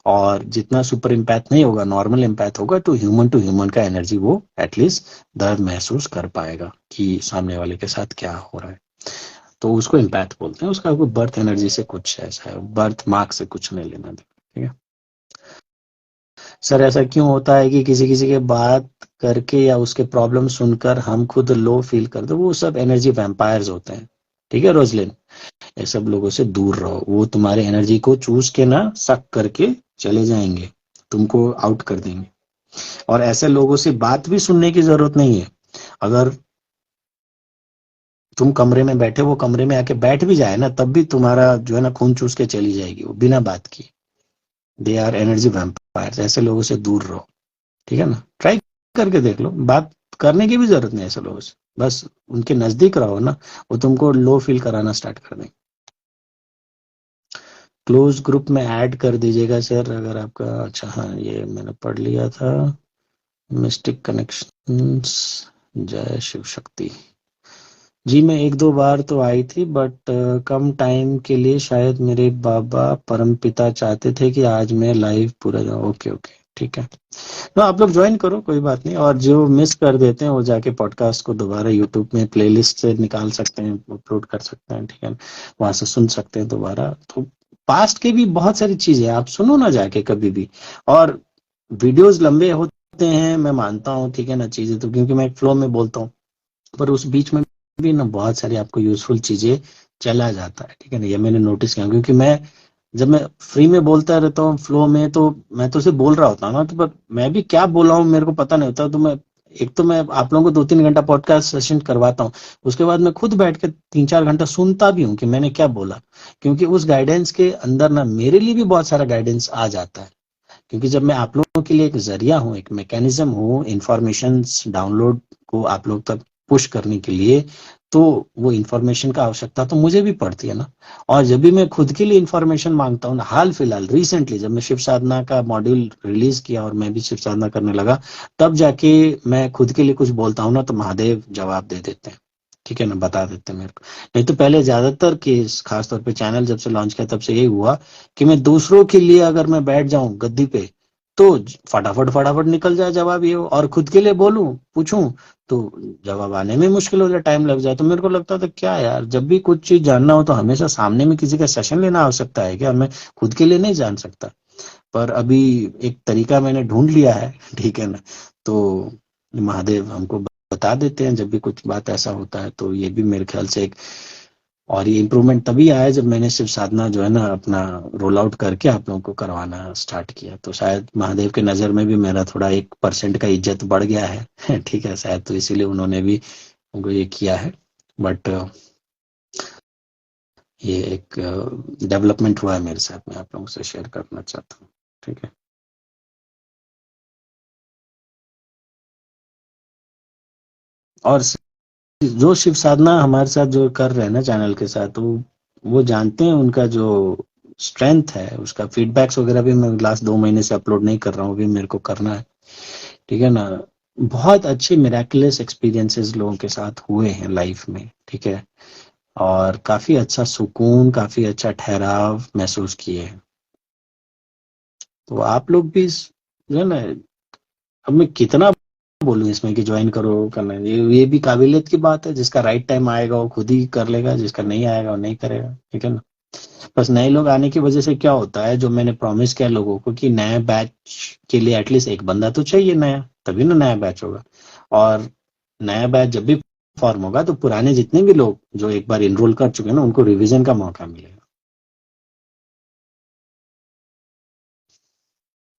और जितना सुपर इम्पैथ नहीं होगा, नॉर्मल इम्पैथ होगा, तो ह्यूमन टू ह्यूमन का एनर्जी वो एटलीस्ट दर्द महसूस कर पाएगा कि सामने वाले के साथ क्या हो रहा है। तो उसको इम्पैथ बोलते हैं। उसका कोई बर्थ एनर्जी से कुछ ऐसा है, बर्थ मार्क से कुछ नहीं लेना देना, ठीक है। सर ऐसा क्यों होता है कि किसी किसी के बात करके या उसके प्रॉब्लम सुनकर हम खुद लो फील करते? वो सब एनर्जी वैम्पायर्स होते हैं, ठीक है रोजलिन। ये सब लोगों से दूर रहो, वो तुम्हारे एनर्जी को चूस के ना सक करके चले जाएंगे, तुमको आउट कर देंगे। और ऐसे लोगों से बात भी सुनने की जरूरत नहीं है। अगर तुम कमरे में बैठे, वो कमरे में आके बैठ भी जाए ना, तब भी तुम्हारा जो है ना खून चूस के चली जाएगी वो, बिना बात की। दे आर एनर्जी वैम्पायर्स, ऐसे लोगों से दूर रहो, ठीक है ना। ट्राई करके देख लो, बात करने की भी जरूरत नहीं है ऐसे लोगों से, बस उनके नजदीक रहो ना, वो तुमको लो फील कराना स्टार्ट कर देंगे। क्लोज ग्रुप में ऐड कर दीजिएगा सर अगर आपका, अच्छा हाँ ये मैंने पढ़ लिया था। मिस्टिक कनेक्शंस, जय शिव शक्ति। जी मैं एक दो बार तो आई थी, बट कम टाइम के लिए, शायद मेरे बाबा परमपिता चाहते थे कि आज मैं लाइव पूरा जाऊँ। ओके ओके, ठीक है। तो आप लोग ज्वाइन करो, कोई बात नहीं। और जो मिस कर देते हैं वो जाके पॉडकास्ट को दोबारा यूट्यूब में प्लेलिस्ट से निकाल सकते हैं, अपलोड कर सकते हैं, ठीक है। वहां से सुन सकते हैं दोबारा। तो पास्ट के भी बहुत सारी चीजें आप सुनो ना जाके कभी भी। और वीडियोस लंबे होते हैं, मैं मानता हूँ, ठीक है ना, चीजें तो, क्योंकि मैं एक फ्लो में बोलता हूँ, पर उस बीच में भी ना बहुत सारी आपको यूजफुल चीजें चला जाता है, ठीक है ना। ये मैंने नोटिस किया, क्योंकि मैं जब मैं फ्री में बोलता रहता हूँ फ्लो में, तो मैं तो सिर्फ बोल रहा होता हूँ ना, तो पर मैं भी क्या बोल रहा हूँ मेरे को पता नहीं होता। तो मैं एक तो मैं आप लोगों को 2-3 घंटा पॉडकास्ट सेशन करवाता हूँ, उसके बाद मैं खुद बैठ के 3-4 घंटा सुनता भी हूँ कि मैंने क्या बोला। क्योंकि उस गाइडेंस के अंदर ना मेरे लिए भी बहुत सारा गाइडेंस आ जाता है। क्योंकि जब मैं आप लोगों के लिए एक जरिया हूँ, एक मैकेनिज्म हूँ इंफॉर्मेशन डाउनलोड को आप लोग तक पुश करने के लिए, तो वो इंफॉर्मेशन का आवश्यकता तो मुझे भी पड़ती है ना। और जब भी मैं खुद के लिए इंफॉर्मेशन मांगता हूँ ना, हाल फिलहाल रिसेंटली जब मैं शिव साधना का मॉड्यूल रिलीज किया और मैं भी शिव साधना करने लगा, तब जाके मैं खुद के लिए कुछ बोलता हूँ ना, तो महादेव जवाब दे देते हैं। ठीक है ना, बता देते मेरे को। नहीं तो पहले ज्यादातर केस, खासतौर पे चैनल जब से लॉन्च किया तब से यही हुआ कि मैं दूसरों के लिए अगर मैं बैठ जाऊं गद्दी पे, तो फटाफट फटाफट निकल जाए जवाब ये हो, और खुद के लिए बोलूं, पूछूं, तो जवाब आने में मुश्किल हो जाए, टाइम लग जाए। तो मेरे को लगता था क्या यार, जब भी कुछ चीज जानना हो तो हमेशा सामने में किसी का सेशन लेना आवश्यकता है क्या? मैं खुद के लिए नहीं जान सकता। पर अभी एक तरीका मैंने ढूंढ लिया है, ठीक है ना। तो महादेव हमको बता देते हैं जब भी कुछ बात ऐसा होता है, तो ये भी मेरे ख्याल से एक, और ये इम्प्रूवमेंट तभी आया जब मैंने शिव साधना जो है ना अपना रोल आउट करके आप लोगों को करवाना स्टार्ट किया। तो शायद महादेव के नजर में भी मेरा थोड़ा 1% का इज्जत बढ़ गया है ठीक है, शायद तो इसीलिए उन्होंने भी उनको ये किया है। बट ये एक डेवलपमेंट हुआ है मेरे साथ, मैं आप लोगों से शेयर करना चाहता हूँ। ठीक है। और जो शिव साधना हमारे साथ जो कर रहे हैं ना चैनल के साथ, वो जानते हैं उनका जो स्ट्रेंथ है, उसका फीडबैक्स वगैरह भी मैं लास्ट 2 महीने से अपलोड नहीं कर रहा हूँ, अभी मेरे को करना है। ठीक है ना। बहुत अच्छे मिराकुलस एक्सपीरियंसेस लोगों के साथ हुए हैं लाइफ में, ठीक है। और काफी अच्छा सुकून, काफी अच्छा ठहराव महसूस किए हैं। तो आप लोग भी जो है ना, अब मैं कितना बोलूं इसमें कि ज्वाइन करो, करना है, ये भी काबिलियत की बात है। जिसका राइट टाइम आएगा वो खुद ही कर लेगा, जिसका नहीं आएगा वो नहीं करेगा, ठीक है ना। बस नए लोग आने की वजह से क्या होता है, जो मैंने प्रॉमिस किया लोगों को कि नया बैच के लिए एटलीस्ट एक बंदा तो चाहिए नया, तभी ना नया बैच होगा। और नया बैच जब भी फॉर्म होगा तो पुराने जितने भी लोग जो एक बार इनरोल कर चुके हैं ना, उनको रिवीजन का मौका मिलेगा।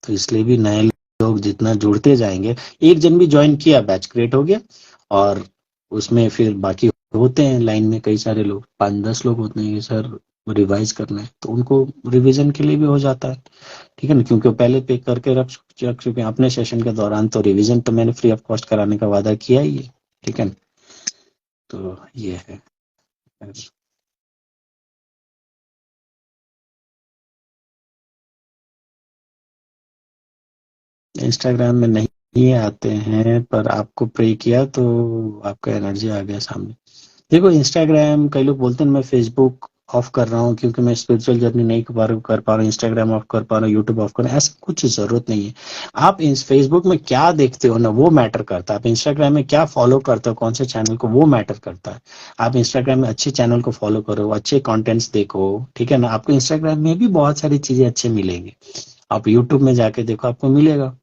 तो इसलिए भी नए लोग जितना जुड़ते जाएंगे, एक जन भी ज्वाइन किया, बैच क्रिएट हो गया, और उसमें फिर बाकी होते हैं लाइन में कई सारे लोग, 5-10 लोग होते हैं कि सर रिवाइज करना है, तो उनको रिवीजन के लिए भी हो जाता है। ठीक है ना, क्योंकि वो पहले पे करके रख चुके हैं अपने सेशन के दौरान, तो रिवीजन तो मैंने फ्री ऑफ कॉस्ट कराने का वादा किया ही है। ठीक है ना। तो ये है। इंस्टाग्राम में नहीं आते हैं, पर आपको प्रे किया तो आपका एनर्जी आ गया सामने। देखो इंस्टाग्राम, कई लोग बोलते हैं मैं फेसबुक ऑफ कर रहा हूँ क्योंकि मैं स्पिरिचुअल जर्नी नहीं कर पा रहा हूँ, इंस्टाग्राम ऑफ कर पा रहा हूँ, यूट्यूब ऑफ कर रहा हूँ, ऐसा कुछ जरूरत नहीं है। आप इस फेसबुक में क्या देखते हो ना, वो मैटर करता है। आप इंस्टाग्राम में क्या फॉलो करते हो, कौन से चैनल को, वो मैटर करता है। आप इंस्टाग्राम में अच्छे चैनल को फॉलो करो, अच्छे कंटेंट्स देखो, ठीक है ना। आपको इंस्टाग्राम में भी बहुत सारी चीजें अच्छे मिलेंगी, आप यूट्यूब में जाके देखो आपको मिलेगा।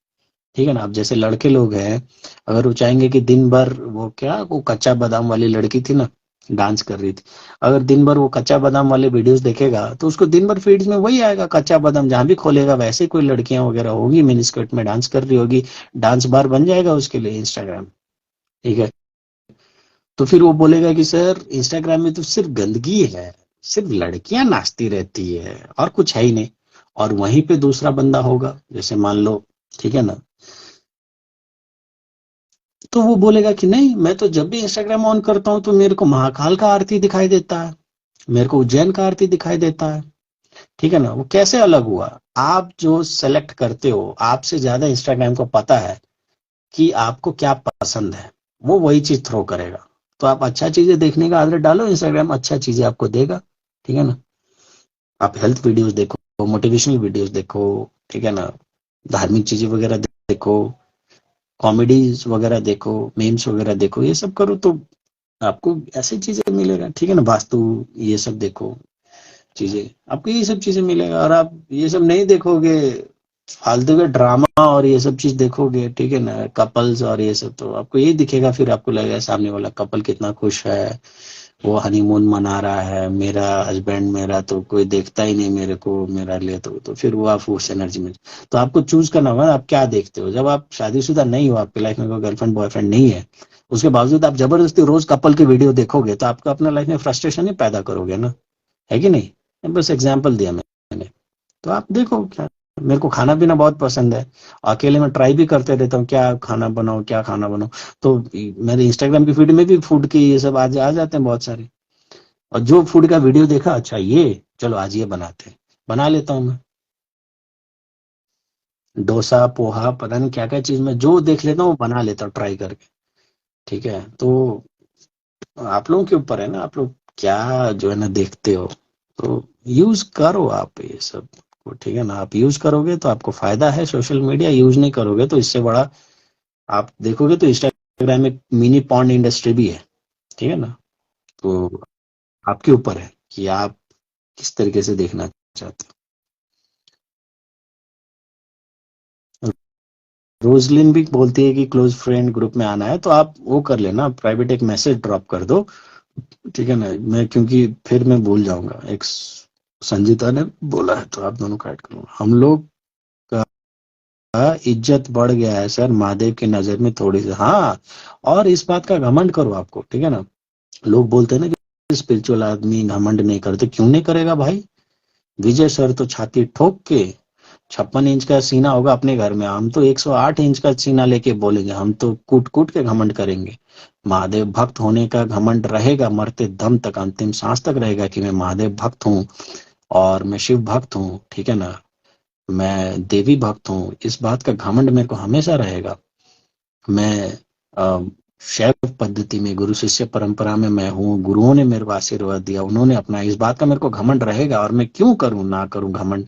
ठीक है ना। अब जैसे लड़के लोग हैं, अगर वो चाहेंगे कि दिन भर वो क्या, वो कच्चा बादाम वाली लड़की थी ना, डांस कर रही थी, अगर दिन भर वो कच्चा बादाम वाले वीडियोस देखेगा तो उसको दिन भर फीड्स में वही आएगा, कच्चा बादाम। जहां भी खोलेगा वैसे कोई लड़कियां वगैरह होगी मिनी स्कर्ट में डांस कर रही होगी, डांस बार बन जाएगा उसके लिए इंस्टाग्राम। ठीक है। तो फिर वो बोलेगा कि सर इंस्टाग्राम में तो सिर्फ गंदगी है, सिर्फ लड़कियां नाचती रहती है और कुछ है ही नहीं। और वहीं पे दूसरा बंदा होगा, जैसे मान लो, ठीक है ना, तो वो बोलेगा कि नहीं, मैं तो जब भी इंस्टाग्राम ऑन करता हूँ तो मेरे को महाकाल का आरती दिखाई देता है, मेरे को उज्जैन का आरती दिखाई देता है। ठीक है ना। वो कैसे अलग हुआ? आप जो सेलेक्ट करते हो, आपसे ज्यादा इंस्टाग्राम को पता है कि आपको क्या पसंद है, वो वही चीज थ्रो करेगा। तो आप अच्छा चीजें देखने का आदत डालो, इंस्टाग्राम अच्छा चीजें आपको देगा। ठीक है ना। आप हेल्थ वीडियोस देखो, मोटिवेशनल वीडियोस देखो, ठीक है ना, धार्मिक चीजें वगैरह देखो, कॉमेडीज वगैरह देखो, मीम्स वगैरह देखो, ये सब करो तो आपको ऐसी चीजें मिलेगा। ठीक है ना। वास्तु, ये सब देखो चीजें, आपको ये सब चीजें मिलेगा। और आप ये सब नहीं देखोगे, फालतू के ड्रामा और ये सब चीज देखोगे, ठीक है ना, कपल्स और ये सब, तो आपको यही दिखेगा। फिर आपको लगेगा सामने वाला कपल कितना खुश है, वो हनीमून मना रहा है, मेरा हस्बैंड, मेरा तो कोई देखता ही नहीं मेरे को, मेरा लिए तो फिर वो आप उस एनर्जी में। तो आपको चूज करना होगा आप क्या देखते हो। जब आप शादीशुदा नहीं हो, आपकी लाइफ में कोई गर्लफ्रेंड बॉयफ्रेंड नहीं है, उसके बावजूद आप जबरदस्ती रोज कपल की वीडियो देखोगे तो आपको अपना लाइफ में फ्रस्ट्रेशन ही पैदा करोगे ना, है कि नहीं? बस एग्जाम्पल दिया मैंने। तो आप देखो क्या। मेरे को खाना पीना बहुत पसंद है, अकेले में ट्राई भी करते रहता हूँ क्या खाना बनाओ, क्या खाना बनाओ। तो मेरे इंस्टाग्राम की फीड में भी फूड की ये सब आज आ जाते हैं बहुत सारे, और जो फूड का वीडियो देखा, अच्छा ये, चलो आज ये बनाते हैं, बना लेता हूँ मैं। डोसा, पोहा, पता नहीं क्या क्या चीज मैं जो देख लेता हूँ बना लेता हूँ ट्राई करके। ठीक है। तो आप लोगों के ऊपर है ना, आप लोग क्या जो है ना देखते हो। तो यूज करो आप ये सब को, ठीक है ना। आप यूज करोगे तो आपको फायदा है सोशल मीडिया, यूज नहीं करोगे तो इससे बड़ा आप देखोगे तो इंस्टाग्राम में मिनी पॉन्ड इंडस्ट्री भी है, ठीक है ना। तो आपके ऊपर है कि आप किस तरीके से देखना चाहते हो। रोजलिन भी बोलती है कि क्लोज फ्रेंड ग्रुप में आना है, तो आप वो कर लेना, प्राइवेट एक मैसेज ड्रॉप कर दो, ठीक है ना। मैं क्योंकि फिर मैं भूल जाऊंगा। एक संजीता ने बोला है तो आप दोनों का ऐड करूंगा। हम लोग का इज्जत बढ़ गया है सर महादेव की नजर में थोड़ी सी, हाँ। और इस बात का घमंड करो आपको, ठीक है ना। लोग बोलते हैं ना कि स्पिरिचुअल आदमी घमंड नहीं करते, क्यों नहीं करेगा भाई। विजय सर तो छाती ठोक के 56 इंच का सीना होगा अपने घर में, हम तो 108 इंच का सीना लेके बोलेंगे, हम तो कूट कूट के घमंड करेंगे। महादेव भक्त होने का घमंड रहेगा, मरते दम तक, अंतिम सांस तक रहेगा कि मैं महादेव भक्त हूँ और मैं शिव भक्त हूँ, ठीक है ना। मैं देवी भक्त हूँ, इस बात का घमंड मेरे को हमेशा रहेगा। मैं शैव पद्धति में, गुरु शिष्य परंपरा में मैं हूँ, गुरुओं ने मेरे को आशीर्वाद दिया, उन्होंने अपना, इस बात का मेरे को घमंड रहेगा। और मैं क्यों करूं ना करूं घमंड,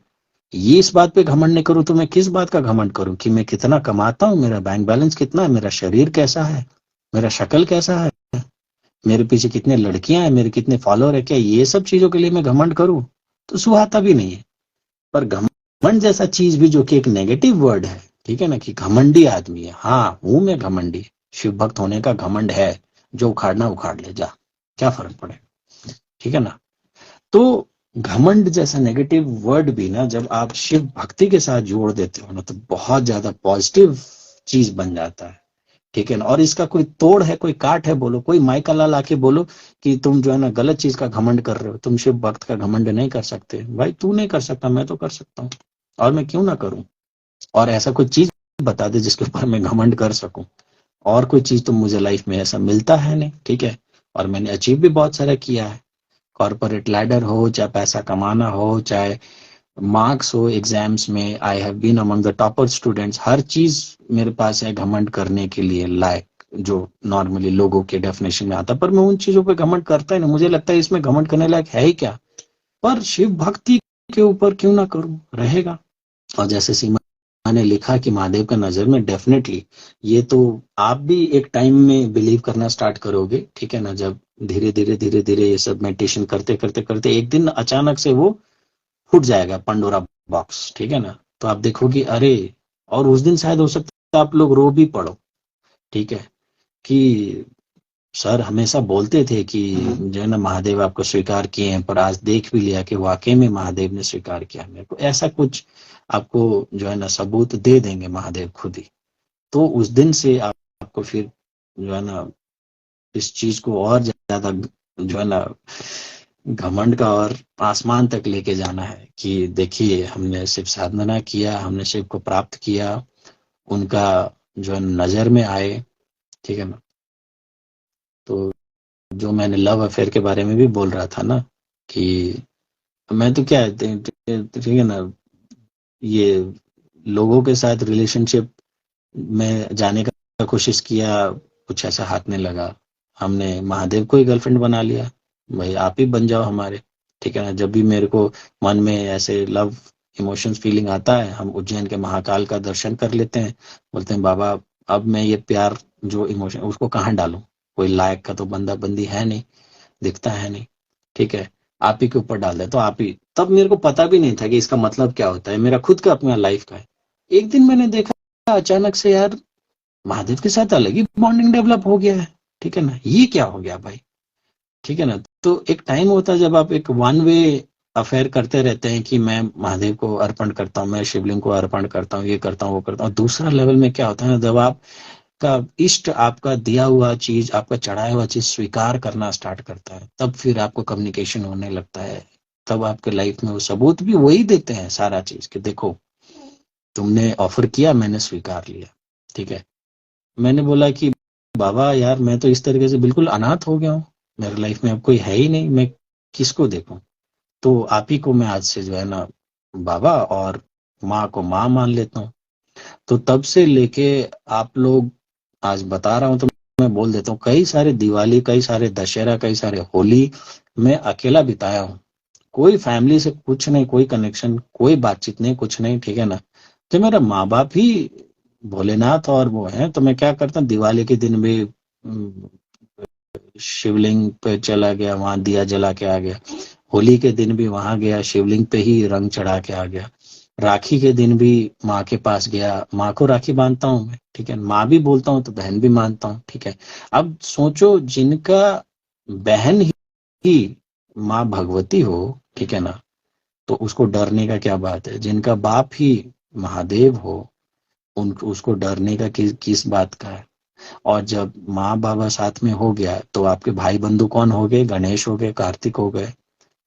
ये इस बात पे घमंड नहीं करूं तो मैं किस बात का घमंड करूं कि मैं कितना कमाता हूं, मेरा बैंक बैलेंस कितना है, मेरा शरीर कैसा है, मेरा शक्ल कैसा है, मेरे पीछे कितने लड़कियां हैं, मेरे कितने फॉलोअर है, क्या ये सब चीजों के लिए मैं घमंड करूं। तो सुहाता भी नहीं है। पर घमंड जैसा चीज भी जो कि एक नेगेटिव वर्ड है, ठीक है ना, कि घमंडी आदमी है, हाँ हूं मैं घमंडी, शिव भक्त होने का घमंड है, जो उखाड़ना उखाड़ ले जा, क्या फर्क पड़े, ठीक है ना। तो घमंड जैसा नेगेटिव वर्ड भी ना जब आप शिव भक्ति के साथ जोड़ देते हो ना तो बहुत ज्यादा पॉजिटिव चीज बन जाता है, ठीक है ना। और इसका कोई तोड़ है, कोई काट है, बोलो कोई माइका लाल आके बोलो कि तुम जो है ना गलत चीज का घमंड कर रहे हो, तुम शिव भक्त का घमंड नहीं कर सकते। भाई तू नहीं कर सकता, मैं तो कर सकता हूँ, और मैं क्यों ना करूं। और ऐसा कोई चीज बता दे जिसके ऊपर मैं घमंड कर सकूं। और कोई चीज तो मुझे लाइफ में ऐसा मिलता है नहीं, ठीक है। और मैंने अचीव भी बहुत सारा किया है, कॉर्पोरेट लैडर हो, चाहे पैसा कमाना हो, चाहे मार्क्स हो एग्जाम्स में, I have been among the topper students, हर चीज मेरे पास है घमंड करने के लिए लायक, जो नॉर्मली लोगों के डेफिनेशन में आता। पर मैं उन चीजों पे घमंड करता ही नहीं, मुझे लगता है इसमें घमंड करने लायक है ही क्या। पर शिव भक्ति के ऊपर क्यों ना करूं, रहेगा। और जैसे सीमा ने लिखा कि महादेव का नजर में, डेफिनेटली ये तो आप भी एक टाइम में बिलीव करना स्टार्ट करोगे, ठीक है ना। जब धीरे धीरे धीरे धीरे ये सब मेडिटेशन करते करते करते एक दिन अचानक से वो फूट जाएगा पंडोरा बॉक्स, ठीक है ना। तो आप देखोगे अरे, और उस दिन शायद हो सकता है आप लोग रो भी पड़ो, ठीक है, कि सर हमेशा बोलते थे कि जो है ना महादेव आपको स्वीकार किए हैं, पर आज देख भी लिया कि वाकई में महादेव ने स्वीकार किया मेरे को, ऐसा कुछ आपको जो है ना सबूत दे देंगे महादेव खुद ही। तो उस दिन से आपको फिर जो है ना इस चीज को और ज्यादा जो है ना घमंड का और आसमान तक लेके जाना है कि देखिए हमने शिव साधना किया, हमने शिव को प्राप्त किया, उनका जो है नजर में आए, ठीक है ना। तो जो मैंने लव अफेयर के बारे में भी बोल रहा था ना कि मैं तो क्या है, ठीक है ना, ये लोगों के साथ रिलेशनशिप में जाने का कोशिश किया, कुछ ऐसा हाथ नहीं लगा। हमने महादेव को ही गर्लफ्रेंड बना लिया, भाई आप ही बन जाओ हमारे, ठीक है ना। जब भी मेरे को मन में ऐसे लव इमोशंस फीलिंग आता है, हम उज्जैन के महाकाल का दर्शन कर लेते हैं, बोलते हैं बाबा अब मैं ये प्यार जो इमोशन उसको कहाँ डालूं, कोई लायक का तो बंदा बंदी है नहीं, दिखता है नहीं, ठीक है, आप ही के ऊपर डाल दे। तो आप ही, तब मेरे को पता भी नहीं था कि इसका मतलब क्या होता है, मेरा खुद का अपना लाइफ का है। एक दिन मैंने देखा अचानक से यार महादेव के साथ अलग ही बॉन्डिंग डेवलप हो गया है, ठीक है ना। ये क्या हो गया भाई, ठीक है ना। तो एक टाइम होता है जब आप एक वन वे अफेयर करते रहते हैं कि मैं महादेव को अर्पण करता हूँ, मैं शिवलिंग को अर्पण करता हूँ, ये करता हूँ वो करता हूँ। दूसरा लेवल में क्या होता है ना, जब आप का इष्ट आपका दिया हुआ चीज, आपका चढ़ाया हुआ चीज स्वीकार करना स्टार्ट करता है, तब फिर आपको कम्युनिकेशन होने लगता है। तब आपके लाइफ में वो सबूत भी वही देते हैं सारा चीज कि देखो तुमने ऑफर किया, मैंने स्वीकार लिया, ठीक है। मैंने बोला कि बाबा यार मैं तो इस तरीके से बिल्कुल अनाथ हो गया हूँ, मेरे लाइफ में अब कोई है ही नहीं, मैं किसको देखूं। तो आप ही को मैं आज से जो है ना बाबा, और माँ को माँ मान लेता हूँ। तो तब से लेके आप लोग, आज बता रहा हूँ तो मैं मैं बोल देता हूँ, कई सारे दिवाली, कई सारे दशहरा, कई सारे होली मैं अकेला बिताया हूँ। कोई फैमिली से कुछ नहीं, कोई कनेक्शन, कोई बातचीत नहीं, कुछ नहीं, ठीक है ना। तो मेरा माँ बाप ही भोलेनाथ और वो है, तो मैं क्या करता हूँ, दिवाली के दिन भी शिवलिंग पे चला गया, वहां दिया जला के आ गया। होली के दिन भी वहां गया, शिवलिंग पे ही रंग चढ़ा के आ गया। राखी के दिन भी माँ के पास गया, माँ को राखी बांधता हूँ मैं, ठीक है। माँ भी बोलता हूँ तो बहन भी मानता हूँ, ठीक है। अब सोचो, जिनका बहन ही माँ भगवती हो, ठीक है ना, तो उसको डरने का क्या बात है। जिनका बाप ही महादेव हो, उन उसको डरने का किस बात का है। और जब माँ बाबा साथ में हो गया, तो आपके भाई बंधु कौन हो गए, गणेश हो गए, कार्तिक हो गए,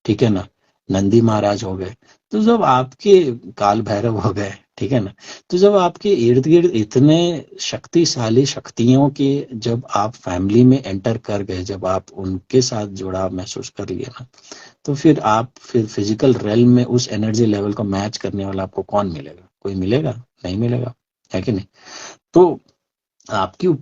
ठीक है ना, नंदी महाराज हो गए। तो जब आपके काल भैरव हो गए, ठीक है ना, तो जब आपके इर्द गिर्द इतने शक्तिशाली शक्तियों के जब आप फैमिली में एंटर कर गए, जब आप उनके साथ जुड़ाव महसूस कर लिए ना, तो फिर फिजिकल रेल्म में उस एनर्जी लेवल को मैच करने वाला आपको कौन मिलेगा, कोई मिलेगा नहीं, मिलेगा, है कि नहीं। तो आपके ऊपर